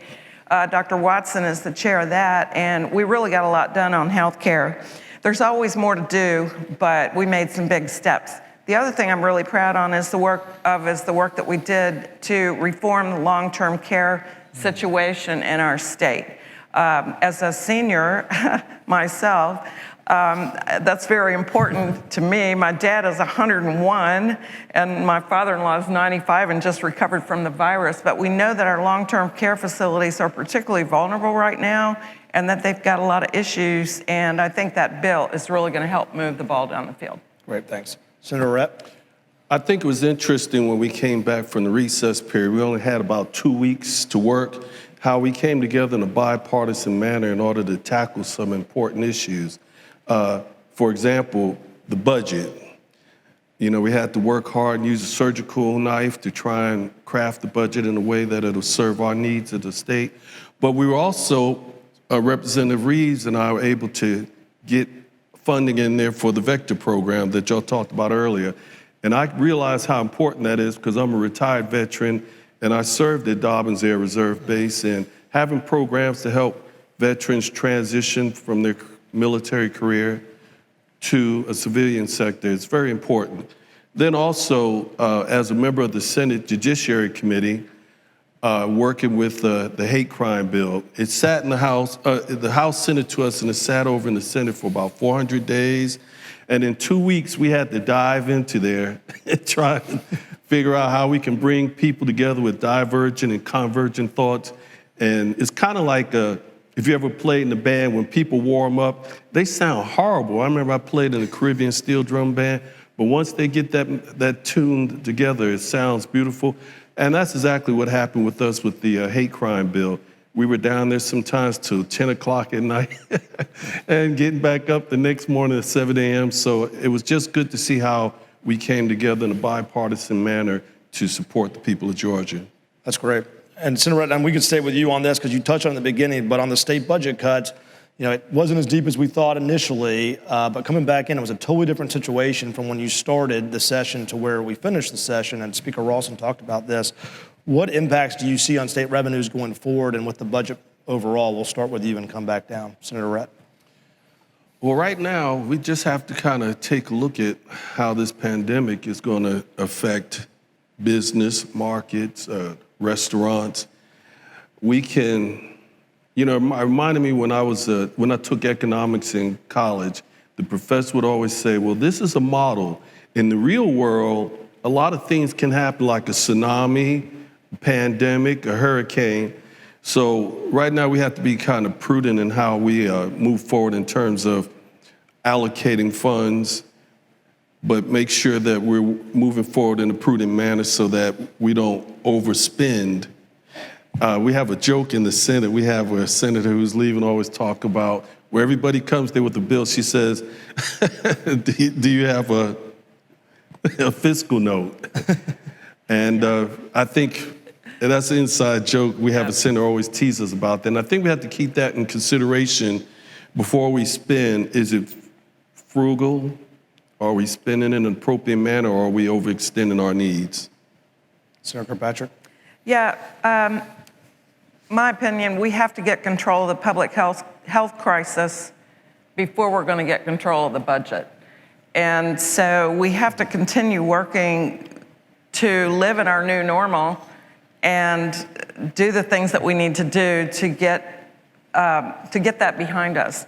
Dr. Watson is the chair of that, and we really got a lot done on health care. There's always more to do, but we made some big steps. The other thing I'm really proud on is the work that we did to reform the long-term care situation in our state. As a senior myself, that's very important to me. My dad is 101, and my father-in-law is 95 and just recovered from the virus. But we know that our long-term care facilities are particularly vulnerable right now, and that they've got a lot of issues. And I think that bill is really going to help move the ball down the field. Great, thanks. Senator Rep? I think it was interesting when we came back from the recess period. We only had about 2 weeks to work, how we came together in a bipartisan manner in order to tackle some important issues. For example, the budget. You know, we had to work hard and use a surgical knife to try and craft the budget in a way that it'll serve our needs of the state. But we were also, Representative Reeves and I were able to get funding in there for the Vector program that y'all talked about earlier. And I realize how important that is because I'm a retired veteran and I served at Dobbins Air Reserve Base, and having programs to help veterans transition from their military career to a civilian sector is very important. Then also, as a member of the Senate Judiciary Committee, working with the hate crime bill. It sat in the House sent it to us, and it sat over in the Senate for about 400 days. And in 2 weeks, we had to dive into there and try and figure out how we can bring people together with divergent and convergent thoughts. And it's kind of like if you ever played in a band, when people warm up, they sound horrible. I remember I played in a Caribbean steel drum band, but once they get that tuned together, it sounds beautiful. And that's exactly what happened with us with the hate crime bill. We were down there sometimes till 10 o'clock at night and getting back up the next morning at 7 a.m. So it was just good to see how we came together in a bipartisan manner to support the people of Georgia. That's great. And Senator Rett, we could stay with you on this because you touched on it in the beginning, but on the state budget cuts, you know, it wasn't as deep as we thought initially, but coming back in, it was a totally different situation from when you started the session to where we finished the session, and Speaker Rawson talked about this. What impacts do you see on state revenues going forward and with the budget overall? We'll start with you and come back down. Senator Rett. Well, right now, we just have to kind of take a look at how this pandemic is going to affect business, markets, restaurants. We can, you know, it reminded me when I took economics in college, the professor would always say, well, this is a model. In the real world, a lot of things can happen like a tsunami, a pandemic, a hurricane. So right now we have to be kind of prudent in how we move forward in terms of allocating funds, but make sure that we're moving forward in a prudent manner so that we don't overspend. We have a joke in the Senate. We have a senator who's leaving always talk about where everybody comes there with a bill. She says, do you have a fiscal note? And I think that's an inside joke. We have a senator always tease us about that. And I think we have to keep that in consideration before we spend. Is it frugal? Are we spending in an appropriate manner, or are we overextending our needs? Senator Kirkpatrick? Yeah, my opinion, we have to get control of the public health crisis before we're going to get control of the budget. And so we have to continue working to live in our new normal and do the things that we need to do to get that behind us.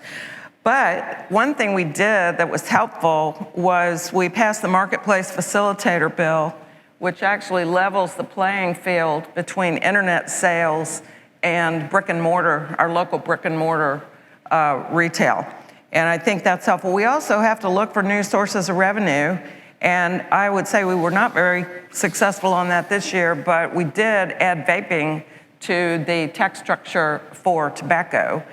But one thing we did that was helpful was we passed the Marketplace Facilitator Bill, which actually levels the playing field between internet sales and brick and mortar, our local brick and mortar retail. And I think that's helpful. We also have to look for new sources of revenue. And I would say we were not very successful on that this year, but we did add vaping to the tax structure for tobacco.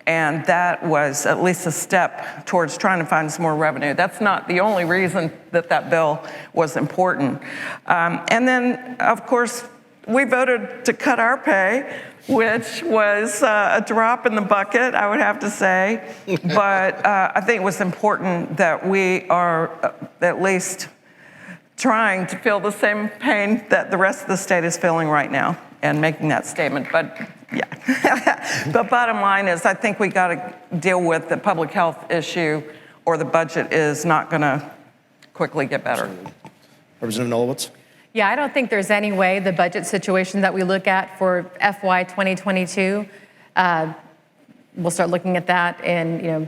And that was at least a step towards trying to find some more revenue. That's not the only reason that that bill was important. And then, of course, we voted to cut our pay, which was a drop in the bucket, I would have to say. But I think it was important that we are at least trying to feel the same pain that the rest of the state is feeling right now and making that statement. But yeah, the bottom line is I think we got to deal with the public health issue or the budget is not going to quickly get better. Representative Nolowitz. Yeah, I don't think there's any way the budget situation that we look at for FY 2022, we'll start looking at that in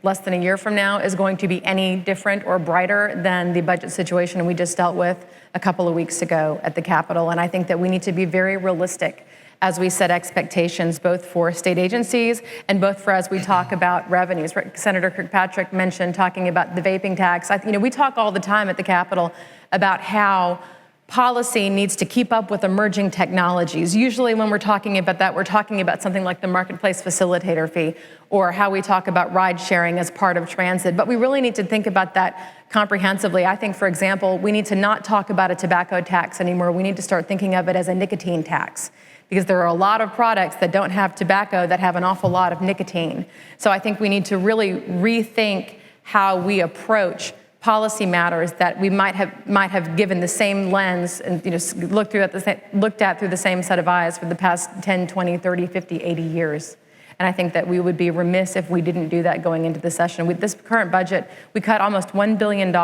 less than a year from now, is going to be any different or brighter than the budget situation we just dealt with a couple of weeks ago at the Capitol. And I think that we need to be very realistic as we set expectations, both for state agencies and both for as we talk about revenues. Senator Kirkpatrick mentioned talking about the vaping tax. We talk all the time at the Capitol about how policy needs to keep up with emerging technologies. Usually when we're talking about that, we're talking about something like the marketplace facilitator fee or how we talk about ride sharing as part of transit. But we really need to think about that comprehensively. I think, for example, we need to not talk about a tobacco tax anymore. We need to start thinking of it as a nicotine tax, because there are a lot of products that don't have tobacco that have an awful lot of nicotine. So I think we need to really rethink how we approach policy matters that we might have given the same lens and looked at through the same set of eyes for the past 10, 20, 30, 50, 80 years. And I think that we would be remiss if we didn't do that going into the session. With this current budget, we cut almost $1 billion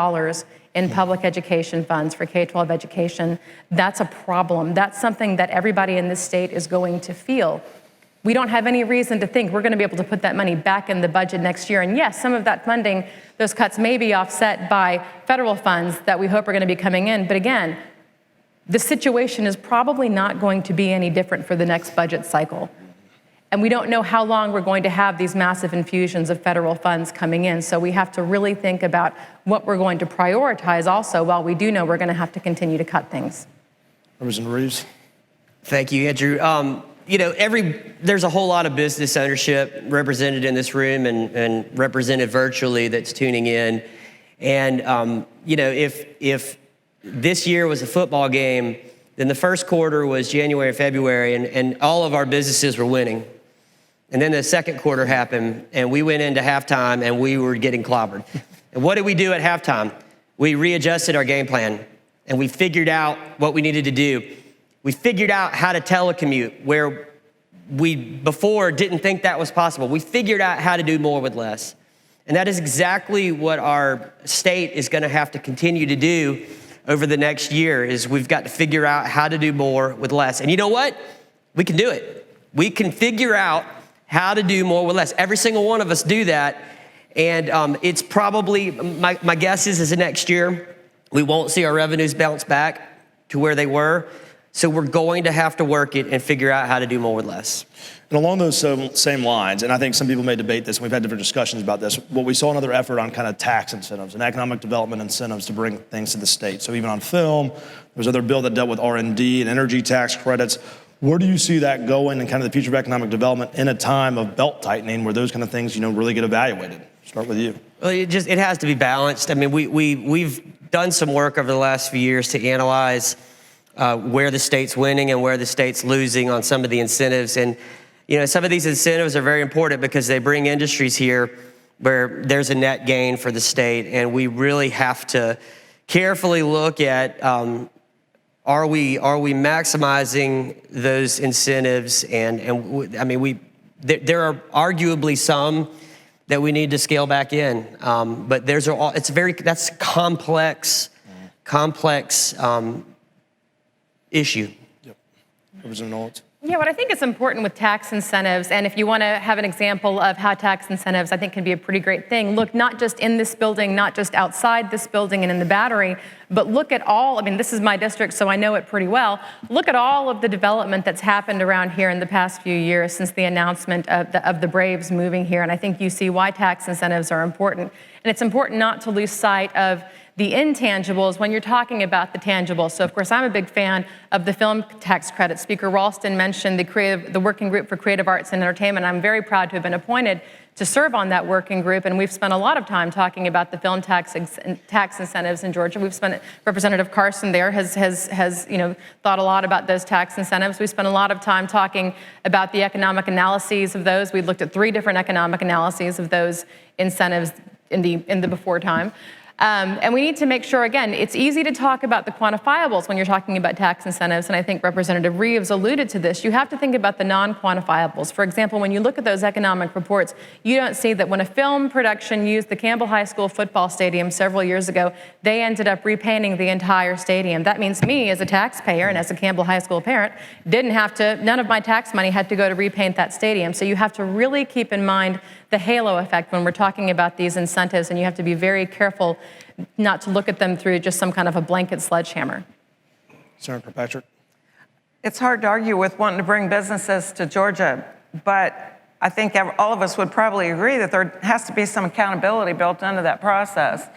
in public education funds for K-12 education. That's a problem. That's something that everybody in this state is going to feel. We don't have any reason to think we're going to be able to put that money back in the budget next year. And yes, some of that funding, those cuts may be offset by federal funds that we hope are going to be coming in. But again, the situation is probably not going to be any different for the next budget cycle. And we don't know how long we're going to have these massive infusions of federal funds coming in. So we have to really think about what we're going to prioritize also, while we do know we're going to have to continue to cut things. Representative Reeves. Thank you, Andrew. There's a whole lot of business ownership represented in this room and represented virtually that's tuning in. And, if this year was a football game, then the first quarter was January, February, and all of our businesses were winning. And then the second quarter happened, and we went into halftime, and we were getting clobbered. And what did we do at halftime? We readjusted our game plan, and we figured out what we needed to do. We figured out how to telecommute, where we before didn't think that was possible. We figured out how to do more with less. And that is exactly what our state is going to have to continue to do over the next year. Is we've got to figure out how to do more with less. And you know what? We can do it. We can figure out how to do more with less. Every single one of us do that. And it's probably, my guess is next year, we won't see our revenues bounce back to where they were. So we're going to have to work it and figure out how to do more with less. And along those same lines, and I think some people may debate this, and we've had different discussions about this, what we saw another effort on kind of tax incentives and economic development incentives to bring things to the state. So even on film, there was another bill that dealt with R&D and energy tax credits. Where do you see that going and kind of the future of economic development in a time of belt tightening where those kind of things, really get evaluated? Start with you. Well, it has to be balanced. I mean, we've done some work over the last few years to analyze where the state's winning and where the state's losing on some of the incentives. And, some of these incentives are very important because they bring industries here where there's a net gain for the state. And we really have to carefully look at, are we maximizing those incentives? And there are arguably some that we need to scale back in. But that's complex issue. Yep. Representative Nolowitz. Yeah, what I think is important with tax incentives, and if you want to have an example of how tax incentives I think can be a pretty great thing, look not just in this building, not just outside this building and in the Battery, but look at all, this is my district, so I know it pretty well. Look at all of the development that's happened around here in the past few years since the announcement of the Braves moving here, and I think you see why tax incentives are important. And it's important not to lose sight of the intangibles when you're talking about the tangibles. So of course, I'm a big fan of the film tax credit. Speaker Ralston mentioned the working group for creative arts and entertainment. I'm very proud to have been appointed to serve on that working group, and we've spent a lot of time talking about the film tax incentives in Georgia. We've spent, Representative Carson there has thought a lot about those tax incentives. We spent a lot of time talking about the economic analyses of those. We looked at 3 different economic analyses of those incentives in the before time. And we need to make sure, again, it's easy to talk about the quantifiables when you're talking about tax incentives, and I think Representative Reeves alluded to this. You have to think about the non-quantifiables. For example, when you look at those economic reports, you don't see that when a film production used the Campbell High School football stadium several years ago, they ended up repainting the entire stadium. That means me, as a taxpayer and as a Campbell High School parent, none of my tax money had to go to repaint that stadium. So you have to really keep in mind the halo effect when we're talking about these incentives, and you have to be very careful not to look at them through just some kind of a blanket sledgehammer. Senator Patrick. It's hard to argue with wanting to bring businesses to Georgia, but I think all of us would probably agree that there has to be some accountability built into that process.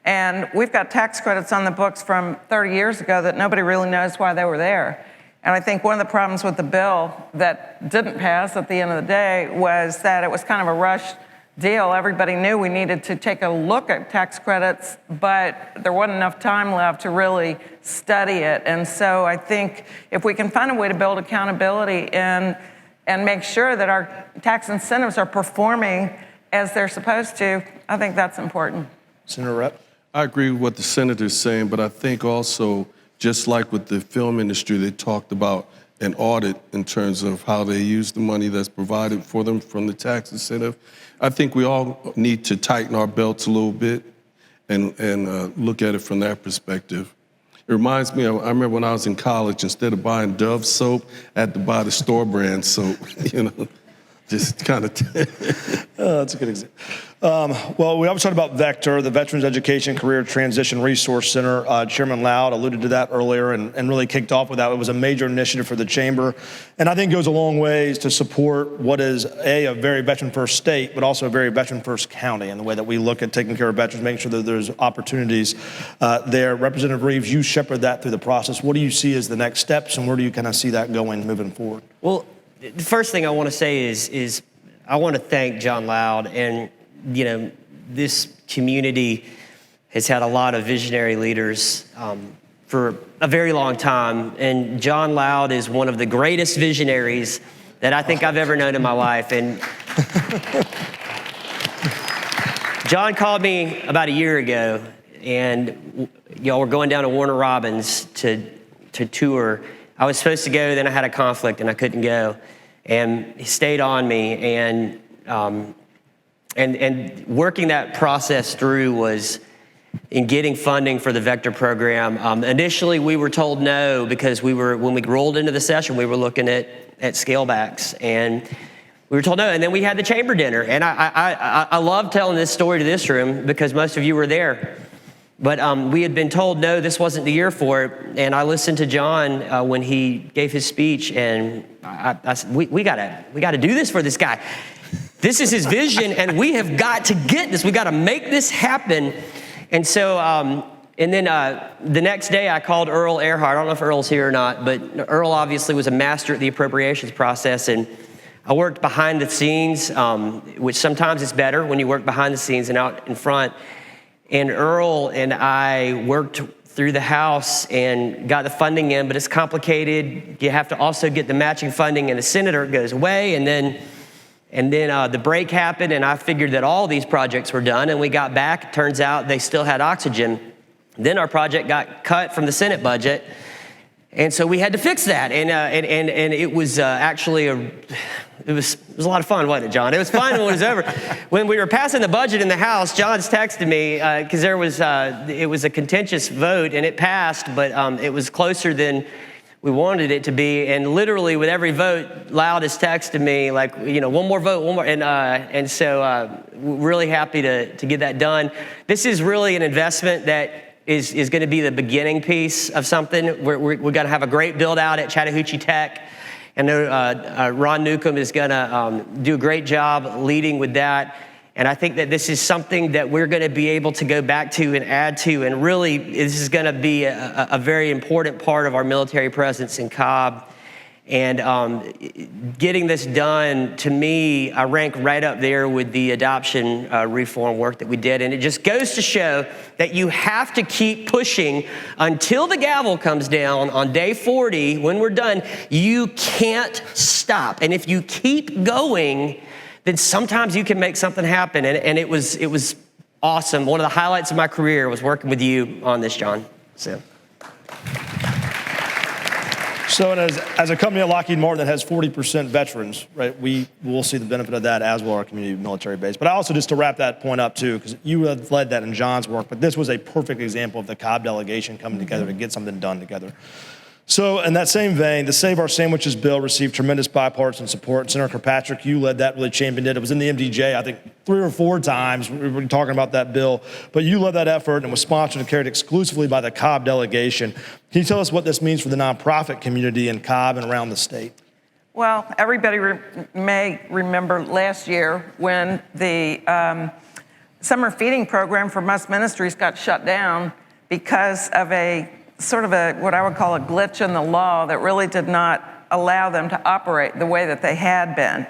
And we've got tax credits on the books from 30 years ago that nobody really knows why they were there. And I think one of the problems with the bill that didn't pass at the end of the day was that it was kind of a rushed deal. Everybody knew we needed to take a look at tax credits, but there wasn't enough time left to really study it. And so I think if we can find a way to build accountability and make sure that our tax incentives are performing as they're supposed to, I think that's important. Senator Rep. I agree with what the senator's saying, but I think also, just like with the film industry, they talked about an audit in terms of how they use the money that's provided for them from the tax incentive. I think we all need to tighten our belts a little bit and look at it from that perspective. It reminds me of, I remember when I was in college, instead of buying Dove soap, I had to buy the store brand soap, just kind of. That's a good example. Well, we always talked about Vector, the Veterans Education Career Transition Resource Center. Chairman Loud alluded to that earlier and really kicked off with that. It was a major initiative for the chamber, and I think goes a long ways to support what is a very veteran-first state, but also a very veteran-first county, in the way that we look at taking care of veterans, making sure that there's opportunities there. Representative Reeves, you shepherd that through the process. What do you see as the next steps, and where do you kind of see that going moving forward? Well, the first thing I want to say is I want to thank John Loud, and this community has had a lot of visionary leaders for a very long time, and John Loud is one of the greatest visionaries that I think I've ever known in my life. And John called me about a year ago, and y'all were going down to Warner Robins to tour. I was supposed to go, then I had a conflict and I couldn't go. And he stayed on me, and working that process through was in getting funding for the Vector program. Initially, we were told no, because when we rolled into the session, we were looking at scale backs, and we were told no. And then we had the chamber dinner, and I love telling this story to this room because most of you were there. But we had been told, no, this wasn't the year for it. And I listened to John when he gave his speech, and I said, we gotta do this for this guy. This is his vision, and we have got to get this. We got to make this happen. And so, and then the next day I called Earl Earhart. I don't know if Earl's here or not, but Earl obviously was a master at the appropriations process, and I worked behind the scenes, which sometimes is better when you work behind the scenes and out in front. And Earl and I worked through the House and got the funding in, but it's complicated. You have to also get the matching funding in the Senate or it goes away. And then the break happened, and I figured that all these projects were done, and we got back. It turns out they still had oxygen. Then our project got cut from the Senate budget, and so we had to fix that. And it was actually it was a lot of fun, wasn't it, John? It was fun when it was over. When we were passing the budget in the House, John's texted me because it was a contentious vote, and it passed, but it was closer than we wanted it to be. And literally with every vote, Loud has texted me like, one more vote, one more. And so we're really happy to get that done. This is really an investment that is going to be the beginning piece of something. We're going to have a great build out at Chattahoochee Tech. I know Ron Newcomb is going to do a great job leading with that. And I think that this is something that we're going to be able to go back to and add to. And really, this is going to be a very important part of our military presence in Cobb. And getting this done, to me, I rank right up there with the adoption reform work that we did. And it just goes to show that you have to keep pushing until the gavel comes down on day 40. When we're done, you can't stop. And if you keep going, then sometimes you can make something happen. And it was awesome. One of the highlights of my career was working with you on this, John. So as a company at Lockheed Martin that has 40% veterans, right, we will see the benefit of that as will our community military base. But I also, just to wrap that point up too, because you have led that in John's work, but this was a perfect example of the Cobb delegation coming together to get something done together. So in that same vein, the Save Our Sandwiches bill received tremendous bipartisan support. Senator Kirkpatrick, you led that, really championed it. It was in the MDJ, I think 3 or 4 times we were talking about that bill. But you led that effort and was sponsored and carried exclusively by the Cobb delegation. Can you tell us what this means for the nonprofit community in Cobb and around the state? Well, everybody may remember last year when the summer feeding program for Must Ministries got shut down because of a sort of what I would call a glitch in the law that really did not allow them to operate the way that they had been.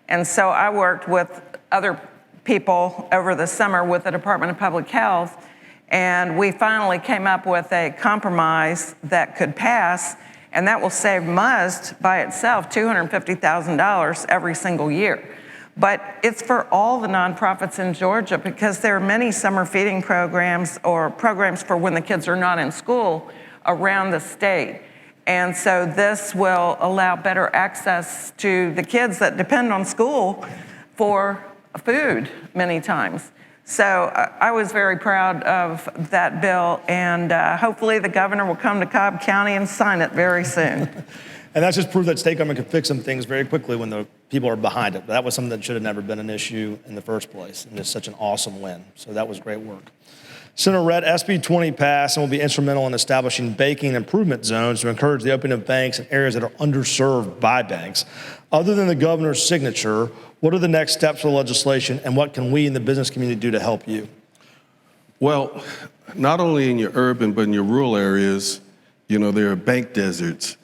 And so I worked with other people over the summer with the Department of Public Health, and we finally came up with a compromise that could pass, and that will save Must by itself $250,000 every single year. But it's for all the nonprofits in Georgia, because there are many summer feeding programs or programs for when the kids are not in school around the state. And so this will allow better access to the kids that depend on school for food many times. So I was very proud of that bill, and hopefully the governor will come to Cobb County and sign it very soon. And that's just proof that state government can fix some things very quickly when the people are behind it. But that was something that should have never been an issue in the first place, and it's such an awesome win. So that was great work. Senator Redd, SB 20 passed and will be instrumental in establishing banking improvement zones to encourage the opening of banks in areas that are underserved by banks. Other than the governor's signature, what are the next steps for the legislation, and what can we in the business community do to help you? Well, not only in your urban, but in your rural areas, there are bank deserts.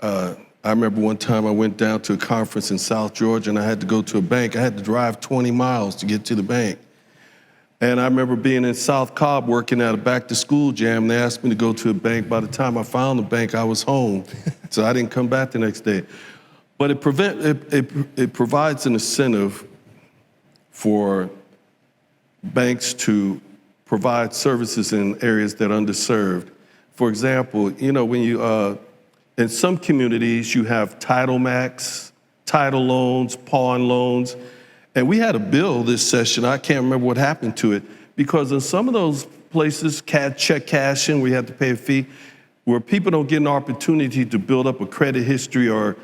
I remember one time I went down to a conference in South Georgia and I had to go to a bank. I had to drive 20 miles to get to the bank. And I remember being in South Cobb working at a back-to-school jam. They asked me to go to a bank. By the time I found the bank, I was home. So I didn't come back the next day. But it provides an incentive for banks to provide services in areas that are underserved. For example, when you in some communities, you have title max, title loans, pawn loans. And we had a bill this session, I can't remember what happened to it, because in some of those places, check cashing, we had to pay a fee, where people don't get an opportunity to build up a credit history or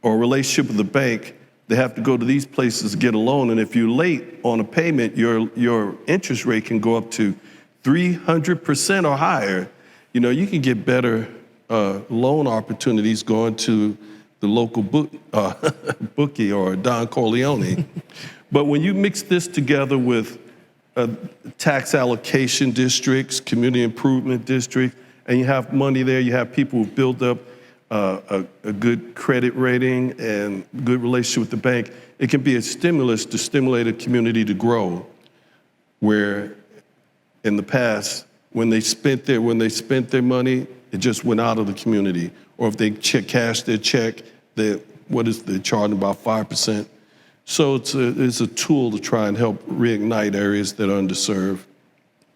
relationship with the bank, they have to go to these places to get a loan. And if you're late on a payment, your interest rate can go up to 300% or higher. You can get better loan opportunities going to the local bookie or Don Corleone. But when you mix this together with tax allocation districts, community improvement districts, and you have money there, you have people who build up a good credit rating and good relationship with the bank, it can be a stimulus to stimulate a community to grow, where in the past, when they spent their money, it just went out of the community. Or if they cashed their check, they're charging about 5%. So it's a tool to try and help reignite areas that are underserved.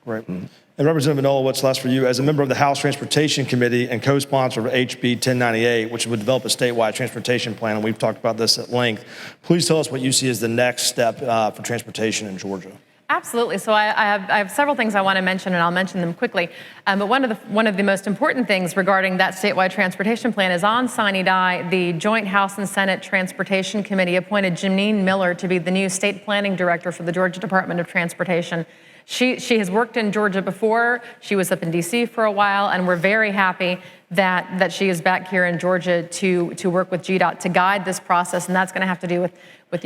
Right. Mm-hmm. And Representative Manola, what's last for you? As a member of the House Transportation Committee and co-sponsor of HB 1098, which would develop a statewide transportation plan, and we've talked about this at length, please tell us what you see as the next step for transportation in Georgia. Absolutely. So I have several things I want to mention, and I'll mention them quickly. But one of the most important things regarding that statewide transportation plan is on sine die, the Joint House and Senate Transportation Committee appointed Janine Miller to be the new state planning director for the Georgia Department of Transportation. She has worked in Georgia before. She was up in D.C. for a while, and we're very happy that she is back here in Georgia to work with GDOT to guide this process, and that's going to have to do with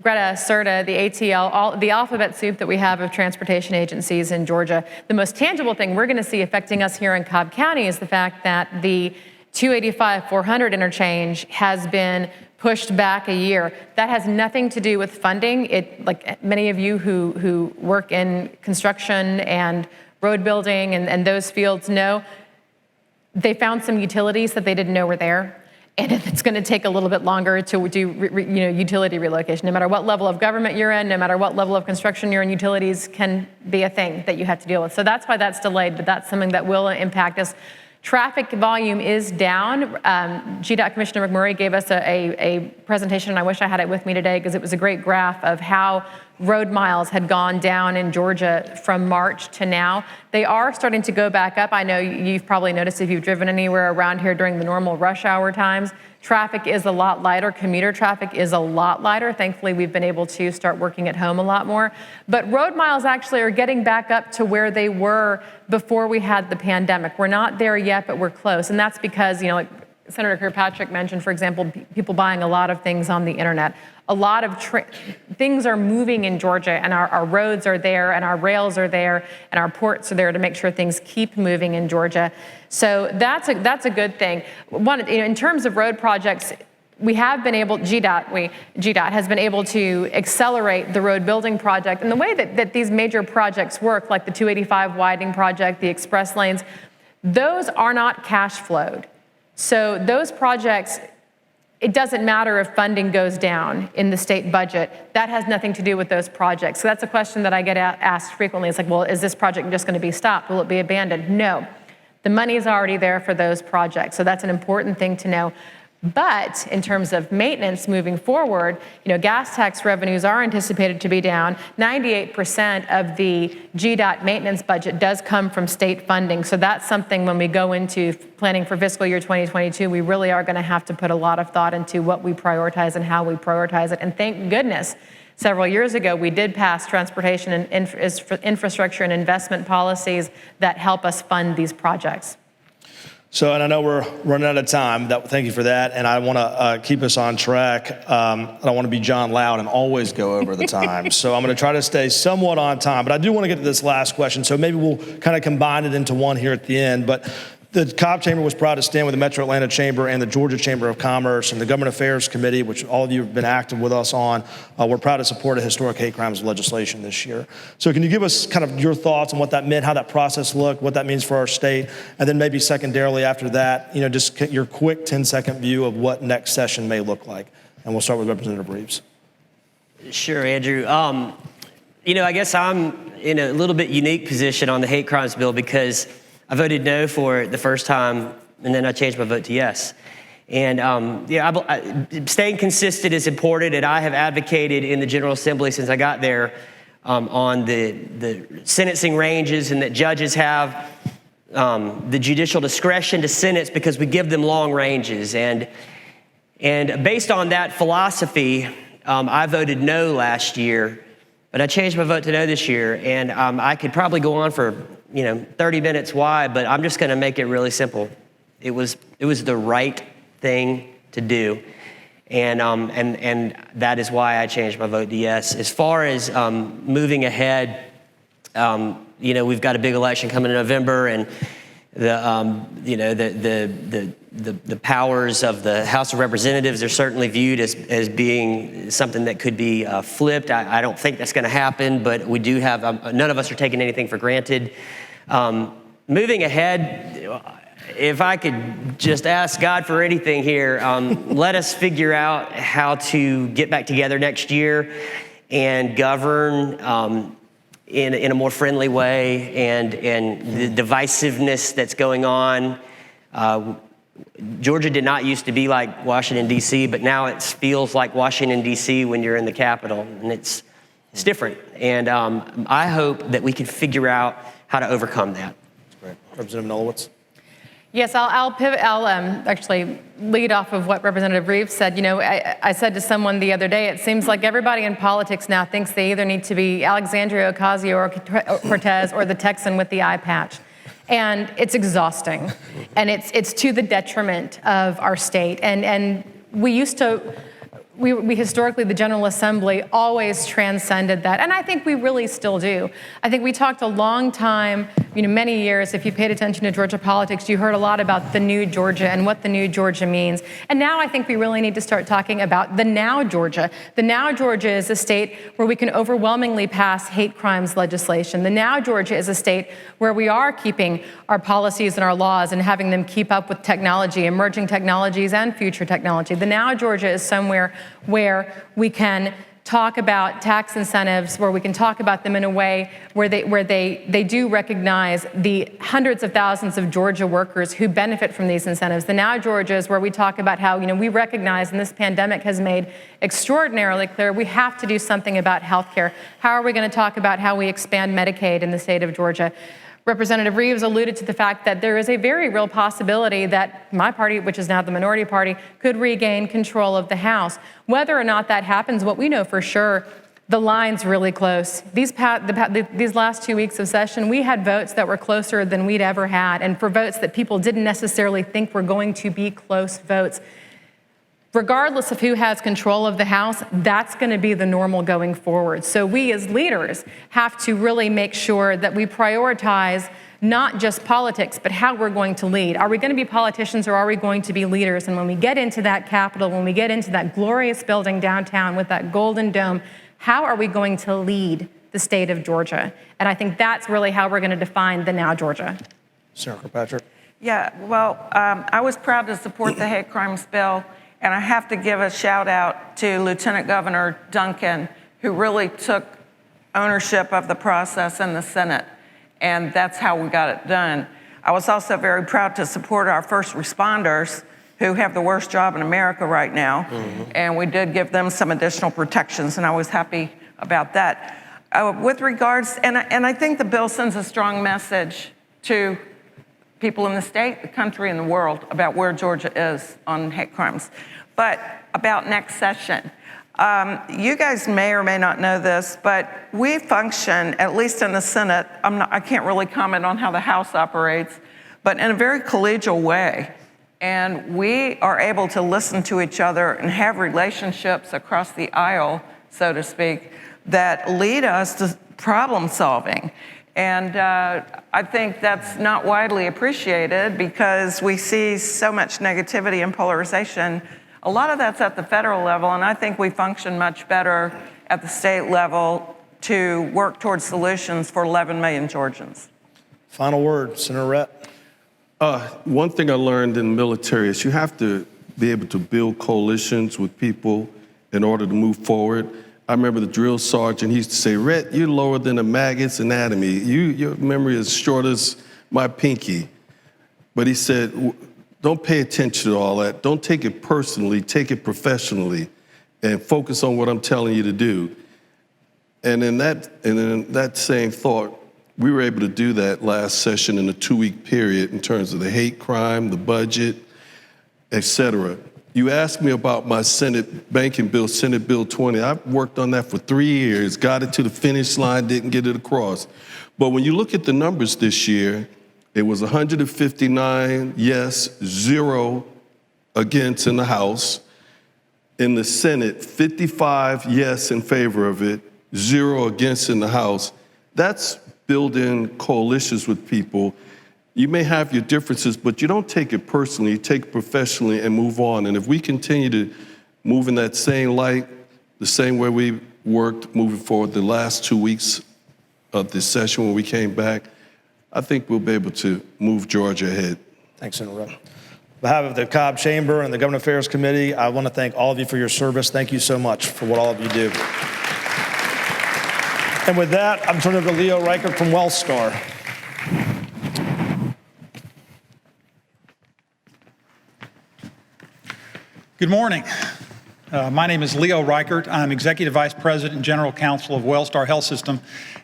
Greta, CERTA, the ATL, all the alphabet soup that we have of transportation agencies in Georgia. The most tangible thing we're going to see affecting us here in Cobb County is the fact that the 285, 400 interchange has been pushed back a year. That has nothing to do with funding. Like many of you who work in construction and road building and those fields know, they found some utilities that they didn't know were there. And it's going to take a little bit longer to do utility relocation. No matter what level of government you're in, no matter what level of construction you're in, utilities can be a thing that you have to deal with. So that's why that's delayed, but that's something that will impact us. Traffic volume is down. GDOT Commissioner McMurray gave us a presentation, and I wish I had it with me today because it was a great graph of how road miles had gone down in Georgia from March to now. They are starting to go back up. I know you've probably noticed if you've driven anywhere around here during the normal rush hour times, traffic is a lot lighter. Commuter traffic is a lot lighter. Thankfully, we've been able to start working at home a lot more. But road miles actually are getting back up to where they were before we had the pandemic. We're not there yet, but we're close. And that's because, like Senator Kirkpatrick mentioned, for example, people buying a lot of things on the internet. A lot of things are moving in Georgia, and our roads are there, and our rails are there, and our ports are there to make sure things keep moving in Georgia. So that's a good thing. In terms of road projects, we have been able, GDOT has been able to accelerate the road building project. And the way that these major projects work, like the 285 widening project, the express lanes, those are not cash flowed. So those projects, it doesn't matter if funding goes down in the state budget. That has nothing to do with those projects. So that's a question that I get asked frequently. It's like, well, is this project just going to be stopped? Will it be abandoned? No. The money is already there for those projects. So that's an important thing to know. But in terms of maintenance moving forward, gas tax revenues are anticipated to be down. 98% of the GDOT maintenance budget does come from state funding. So that's something when we go into planning for fiscal year 2022, we really are going to have to put a lot of thought into what we prioritize and how we prioritize it. And thank goodness, several years ago, we did pass transportation and infrastructure and investment policies that help us fund these projects. So, and I know we're running out of time. Thank you for that. And I want to keep us on track. I don't want to be John Loud and always go over the time. So I'm going to try to stay somewhat on time. But I do want to get to this last question. So maybe we'll kind of combine it into one here at the end. But the Cobb Chamber was proud to stand with the Metro Atlanta Chamber and the Georgia Chamber of Commerce and the Government Affairs Committee, which all of you have been active with us on. We're proud to support a historic hate crimes legislation this year. So can you give us kind of your thoughts on what that meant, how that process looked, what that means for our state, and then maybe secondarily after that, just your quick 10-second view of what next session may look like. And we'll start with Representative Reeves. Sure, Andrew. I guess I'm in a little bit unique position on the hate crimes bill because I voted no for it the first time, and then I changed my vote to yes. And staying consistent is important, and I have advocated in the General Assembly since I got there on the sentencing ranges and that judges have the judicial discretion to sentence because we give them long ranges. And based on that philosophy, I voted no last year, but I changed my vote to no this year. And I could probably go on for 30 minutes why, but I'm just going to make it really simple. It was the right thing to do, and that is why I changed my vote to yes. As far as moving ahead, we've got a big election coming in November, and the powers of the House of Representatives are certainly viewed as being something that could be flipped. I don't think that's going to happen, but we do have, none of us are taking anything for granted. Moving ahead, if I could just ask God for anything here, let us figure out how to get back together next year and govern in a more friendly way, and the divisiveness that's going on. Georgia did not used to be like Washington, D.C., but now it feels like Washington, D.C. when you're in the Capitol, and it's different. And I hope that we can figure out how to overcome that. That's great. Representative Nolowitz. Yes, I'll pivot. I'll actually lead off of what Representative Reeves said. I said to someone the other day, it seems like everybody in politics now thinks they either need to be Alexandria Ocasio-Cortez or the Texan with the eye patch. And it's exhausting. And it's to the detriment of our state. And we used to, we historically, the General Assembly always transcended that. And I think we really still do. I think we talked a long time many years, if you paid attention to Georgia politics, you heard a lot about the new Georgia and what the new Georgia means. And now I think we really need to start talking about the now Georgia. The now Georgia is a state where we can overwhelmingly pass hate crimes legislation. The now Georgia is a state where we are keeping our policies and our laws and having them keep up with technology, emerging technologies and future technology. The now Georgia is somewhere where we can talk about tax incentives, where we can talk about them in a way where they do recognize the hundreds of thousands of Georgia workers who benefit from these incentives. The now Georgia is where we talk about how, we recognize, and this pandemic has made extraordinarily clear, we have to do something about healthcare. How are we going to talk about how we expand Medicaid in the state of Georgia? Representative Reeves alluded to the fact that there is a very real possibility that my party, which is now the minority party, could regain control of the House. Whether or not that happens, what we know for sure, the line's really close. These last 2 weeks of session, we had votes that were closer than we'd ever had, and for votes that people didn't necessarily think were going to be close votes. Regardless of who has control of the House, that's going to be the normal going forward. So we as leaders have to really make sure that we prioritize not just politics, but how we're going to lead. Are we going to be politicians or are we going to be leaders? And when we get into that Capitol, when we get into that glorious building downtown with that golden dome, how are we going to lead the state of Georgia? And I think that's really how we're going to define the now Georgia. Senator Kirkpatrick. Yeah, well, I was proud to support the hate crimes bill. And I have to give a shout out to Lieutenant Governor Duncan, who really took ownership of the process in the Senate. And that's how we got it done. I was also very proud to support our first responders who have the worst job in America right now. Mm-hmm. And we did give them some additional protections, and I was happy about that. With regards, and I think the bill sends a strong message to people in the state, the country, and the world about where Georgia is on hate crimes. But about next session, you guys may or may not know this, but we function, at least in the Senate, I can't really comment on how the House operates, but in a very collegial way. And we are able to listen to each other and have relationships across the aisle, so to speak, that lead us to problem solving. And I think that's not widely appreciated because we see so much negativity and polarization. A lot of that's at the federal level, and I think we function much better at the state level to work towards solutions for 11 million Georgians. Final word, Senator Rett. One thing I learned in the military is you have to be able to build coalitions with people in order to move forward. I remember the drill sergeant, he used to say, Rhett, you're lower than a maggot's anatomy. Your memory is short as my pinky. But he said, don't pay attention to all that. Don't take it personally, take it professionally, and focus on what I'm telling you to do. And in that same thought, we were able to do that last session in a 2-week period in terms of the hate crime, the budget, et cetera. You asked me about my Senate banking bill, Senate Bill 20. I've worked on that for 3 years, got it to the finish line, didn't get it across. But when you look at the numbers this year, it was 159 yes, 0 against in the House. In the Senate, 55 yes in favor of it, 0 against in the House. That's building coalitions with people. You may have your differences, but you don't take it personally, you take it professionally and move on. And if we continue to move in that same light, the same way we worked moving forward the last 2 weeks of this session when we came back, I think we'll be able to move Georgia ahead. Thanks, Senator Rett. On behalf of the Cobb Chamber and the Government Affairs Committee, I want to thank all of you for your service. Thank you so much for what all of you do. And with that, I'm turning over to Leo Reichert from Wellstar. Good morning. My name is Leo Reichert. I'm Executive Vice President and General Counsel of Wellstar Health System,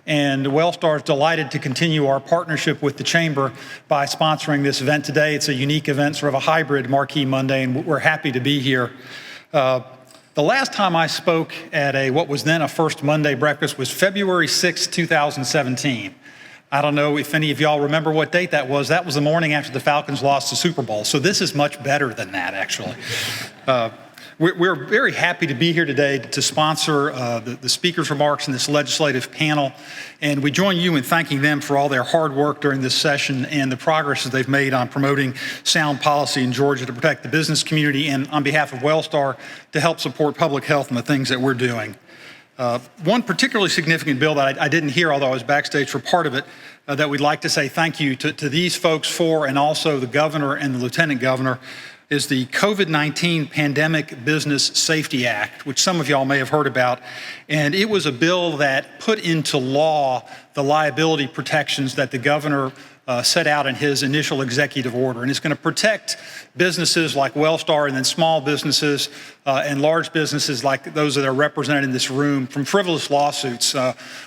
and Wellstar is delighted to continue our partnership with the Chamber by sponsoring this event today. It's a unique event, sort of a hybrid Marquee Monday, and we're happy to be here. The last time I spoke at what was then a First Monday breakfast was February 6, 2017. I don't know if any of y'all remember what date that was. That was the morning after the Falcons lost the Super Bowl. So this is much better than that, actually. We're very happy to be here today to sponsor the speaker's remarks in this legislative panel. And we join you in thanking them for all their hard work during this session and the progress that they've made on promoting sound policy in Georgia to protect the business community and on behalf of Wellstar to help support public health and the things that we're doing. One particularly significant bill that I didn't hear, although I was backstage for part of it, that we'd like to say thank you to these folks for, and also the governor and the lieutenant governor, is the COVID-19 Pandemic Business Safety Act, which some of y'all may have heard about. And it was a bill that put into law the liability protections that the governor set out in his initial executive order. And it's going to protect businesses like Wellstar and then small businesses and large businesses like those that are represented in this room from frivolous lawsuits.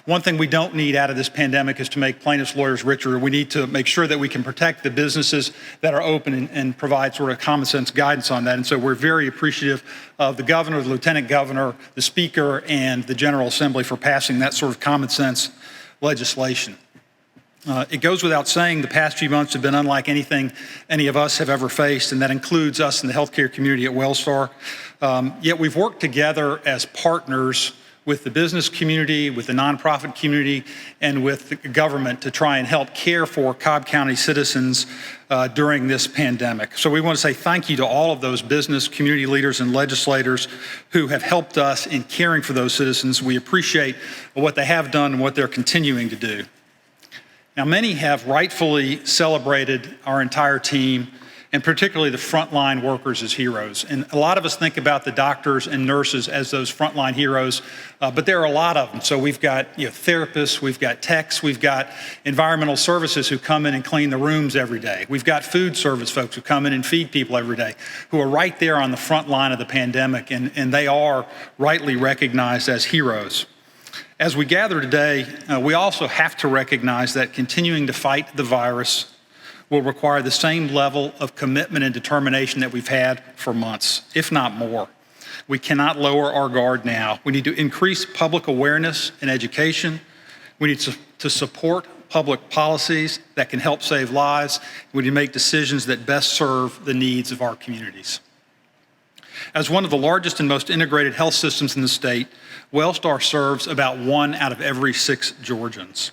One thing we don't need out of this pandemic is to make plaintiffs' lawyers richer. We need to make sure that we can protect the businesses that are open and provide sort of common sense guidance on that. And so we're very appreciative of the governor, the lieutenant governor, the speaker, and the General Assembly for passing that sort of common sense legislation. It goes without saying the past few months have been unlike anything any of us have ever faced, and that includes us in the healthcare community at Wellstar. Yet we've worked together as partners with the business community, with the nonprofit community, and with the government to try and help care for Cobb County citizens during this pandemic. So we want to say thank you to all of those business community leaders and legislators who have helped us in caring for those citizens. We appreciate what they have done and what they're continuing to do. Now, many have rightfully celebrated our entire team, and particularly the frontline workers as heroes. And a lot of us think about the doctors and nurses as those frontline heroes, but there are a lot of them. So we've got therapists, we've got techs, we've got environmental services who come in and clean the rooms every day. We've got food service folks who come in and feed people every day, who are right there on the front line of the pandemic, and they are rightly recognized as heroes. As we gather today, we also have to recognize that continuing to fight the virus will require the same level of commitment and determination that we've had for months, if not more. We cannot lower our guard now. We need to increase public awareness and education. We need to support public policies that can help save lives. We need to make decisions that best serve the needs of our communities. As one of the largest and most integrated health systems in the state, Wellstar serves about 1 out of every 6 Georgians.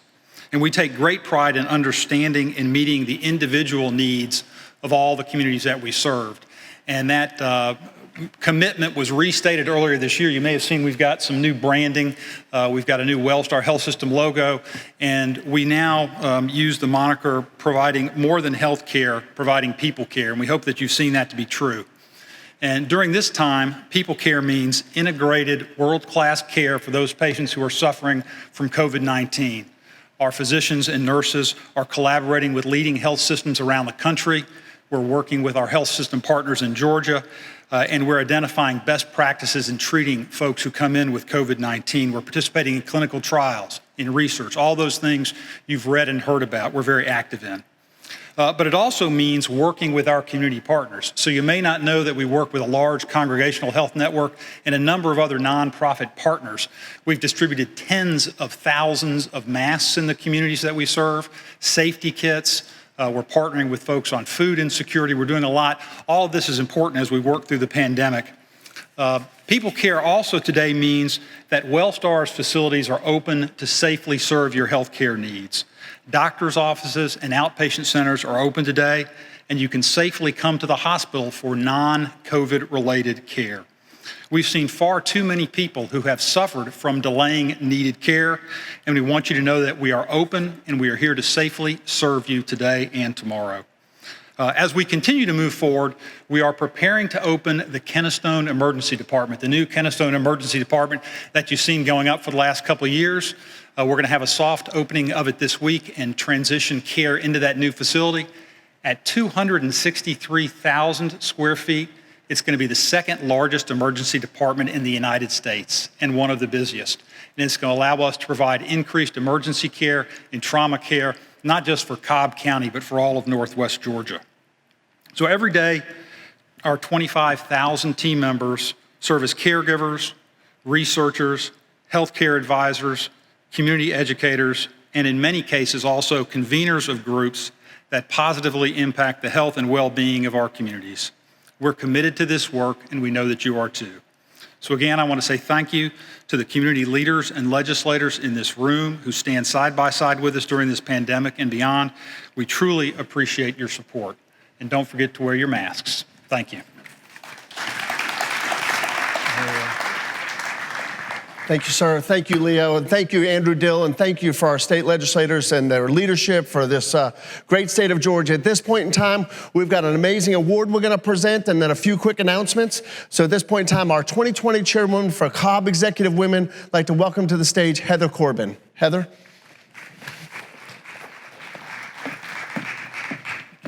And we take great pride in understanding and meeting the individual needs of all the communities that we served. And that commitment was restated earlier this year. You may have seen we've got some new branding. We've got a new Wellstar Health System logo, and we now use the moniker providing more than health care, providing people care. And we hope that you've seen that to be true. And during this time, people care means integrated world-class care for those patients who are suffering from COVID-19. Our physicians and nurses are collaborating with leading health systems around the country. We're working with our health system partners in Georgia, and we're identifying best practices in treating folks who come in with COVID-19. We're participating in clinical trials, in research, all those things you've read and heard about, we're very active in. But it also means working with our community partners. So you may not know that we work with a large congregational health network and a number of other nonprofit partners. We've distributed tens of thousands of masks in the communities that we serve, safety kits. We're partnering with folks on food insecurity. We're doing a lot. All of this is important as we work through the pandemic. People care also today means that Wellstar's facilities are open to safely serve your health care needs. Doctors' offices and outpatient centers are open today, and you can safely come to the hospital for non-COVID related care. We've seen far too many people who have suffered from delaying needed care, and we want you to know that we are open and we are here to safely serve you today and tomorrow. As we continue to move forward, we are preparing to open the Kennestone Emergency Department, the new Kennestone Emergency Department that you've seen going up for the last couple of years. We're going to have a soft opening of it this week and transition care into that new facility. At 263,000 square feet, it's going to be the second largest emergency department in the United States and one of the busiest. And it's going to allow us to provide increased emergency care and trauma care, not just for Cobb County, but for all of Northwest Georgia. So every day, our 25,000 team members serve as caregivers, researchers, healthcare advisors, community educators, and in many cases also conveners of groups that positively impact the health and well-being of our communities. We're committed to this work, and we know that you are too. So again, I want to say thank you to the community leaders and legislators in this room who stand side by side with us during this pandemic and beyond. We truly appreciate your support. And don't forget to wear your masks. Thank you. Thank you, sir. Thank you, Leo. And thank you, Andrew Dill. And thank you for our state legislators and their leadership for this great state of Georgia. At this point in time, we've got an amazing award we're going to present and then a few quick announcements. So at this point in time, our 2020 chairwoman for Cobb Executive Women, I'd like to welcome to the stage Heather Corbin. Heather.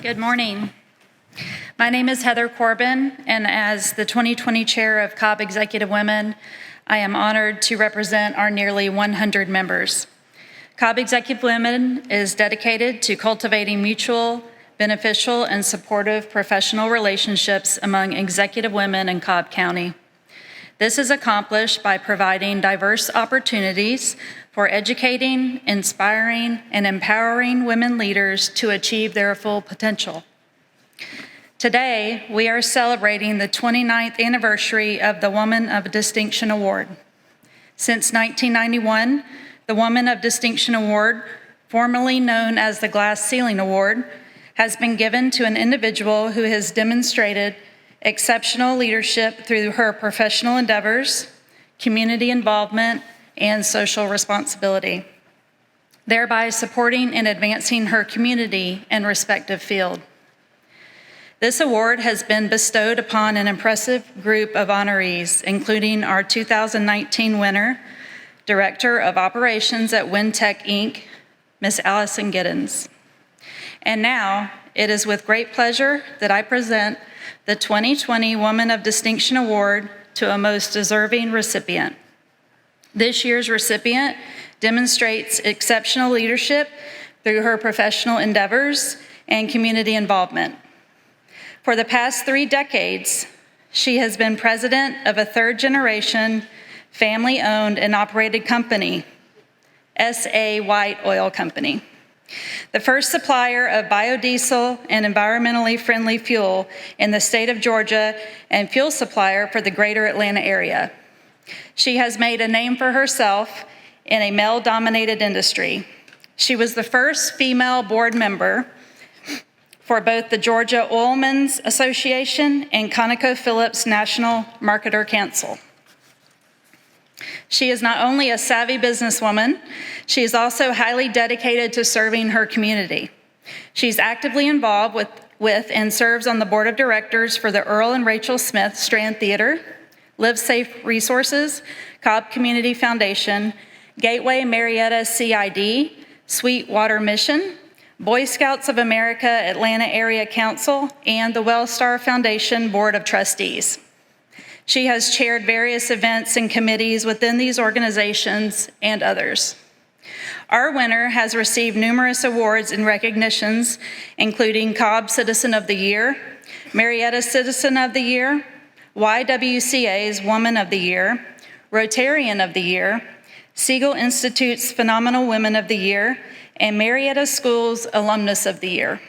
Good morning. My name is Heather Corbin, and as the 2020 chair of Cobb Executive Women, I am honored to represent our nearly 100 members. Cobb Executive Women is dedicated to cultivating mutual, beneficial, and supportive professional relationships among executive women in Cobb County. This is accomplished by providing diverse opportunities for educating, inspiring, and empowering women leaders to achieve their full potential. Today, we are celebrating the 29th anniversary of the Woman of Distinction Award. Since 1991, the Woman of Distinction Award, formerly known as the Glass Ceiling Award, has been given to an individual who has demonstrated exceptional leadership through her professional endeavors, community involvement, and social responsibility, thereby supporting and advancing her community and respective field. This award has been bestowed upon an impressive group of honorees, including our 2019 winner, Director of Operations at Wintech, Inc., Ms. Allison Giddens. And now, it is with great pleasure that I present the 2020 Woman of Distinction Award to a most deserving recipient. This year's recipient demonstrates exceptional leadership through her professional endeavors and community involvement. For the past 3 decades, she has been president of a third-generation, family-owned and operated company, S.A. White Oil Company, the first supplier of biodiesel and environmentally friendly fuel in the state of Georgia and fuel supplier for the greater Atlanta area. She has made a name for herself in a male-dominated industry. She was the first female board member for both the Georgia Oilmen's Association and ConocoPhillips National Marketer Council. She is not only a savvy businesswoman, she is also highly dedicated to serving her community. She's actively involved with and serves on the board of directors for the Earl and Rachel Smith Strand Theater, Live Safe Resources, Cobb Community Foundation, Gateway Marietta CID, Sweetwater Mission, Boy Scouts of America Atlanta Area Council, and the Wellstar Foundation Board of Trustees. She has chaired various events and committees within these organizations and others. Our winner has received numerous awards and recognitions, including Cobb Citizen of the Year, Marietta Citizen of the Year, YWCA's Woman of the Year, Rotarian of the Year, Siegel Institute's Phenomenal Women of the Year, and Marietta School's Alumnus of the Year.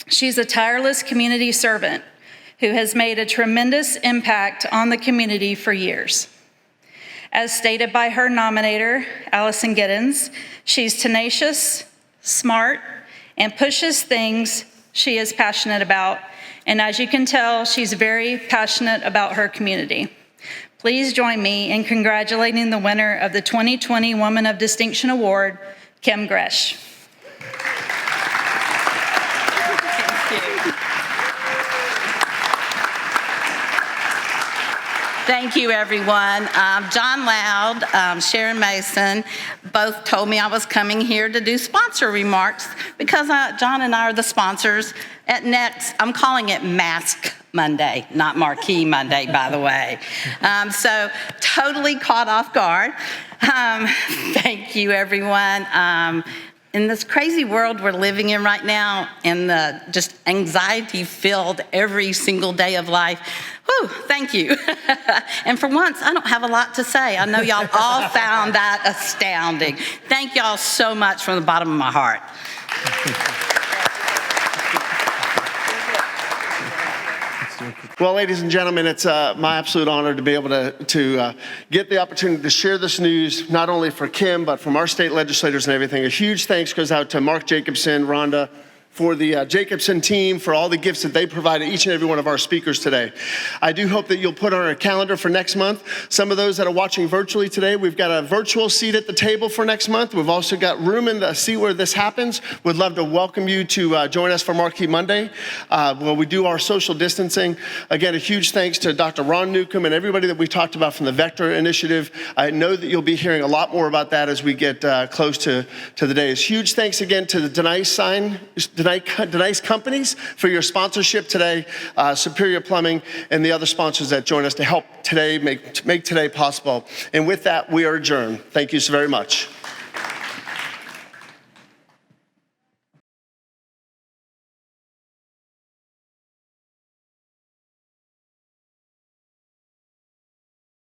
She's a tireless community servant who has made a tremendous impact on the community for years. As stated by her nominator, Allison Giddens, she's tenacious, smart, and pushes things she is passionate about. And as you can tell, she's very passionate about her community. Please join me in congratulating the winner of the 2020 Woman of Distinction Award, Kim Gresh. Thank you, everyone. John Loud, Sharon Mason, both told me I was coming here to do sponsor remarks because John and I are the sponsors at Next. I'm calling it Mask Monday, not Marquee Monday, by the way. So totally caught off guard. Thank you, everyone. In this crazy world we're living in right now, and the just anxiety-filled every single day of life, whew, thank you. And for once, I don't have a lot to say. I know y'all all found that astounding. Thank y'all so much from the bottom of my heart. Let's do a quick Well, ladies and gentlemen, it's my absolute honor to be able to get the opportunity to share this news, not only for Kim, but from our state legislators and everything. A huge thanks goes out to Mark Jacobson, Rhonda, for the Jacobson team, for all the gifts that they provided each and every one of our speakers today. I do hope that you'll put on our calendar for next month. Some of those that are watching virtually today, we've got a virtual seat at the table for next month. We've also got room in the seat where this happens. We'd love to welcome you to join us for Marquee Monday, where we do our social distancing. Again, a huge thanks to Dr. Ron Newcomb and everybody that we talked about from the Vector Initiative. I know that you'll be hearing a lot more about that as we get close to the days. Huge thanks again to the Denice companies for your sponsorship today, Superior Plumbing, and the other sponsors that join us to help today make today possible. And with that, we are adjourned. Thank you so very much.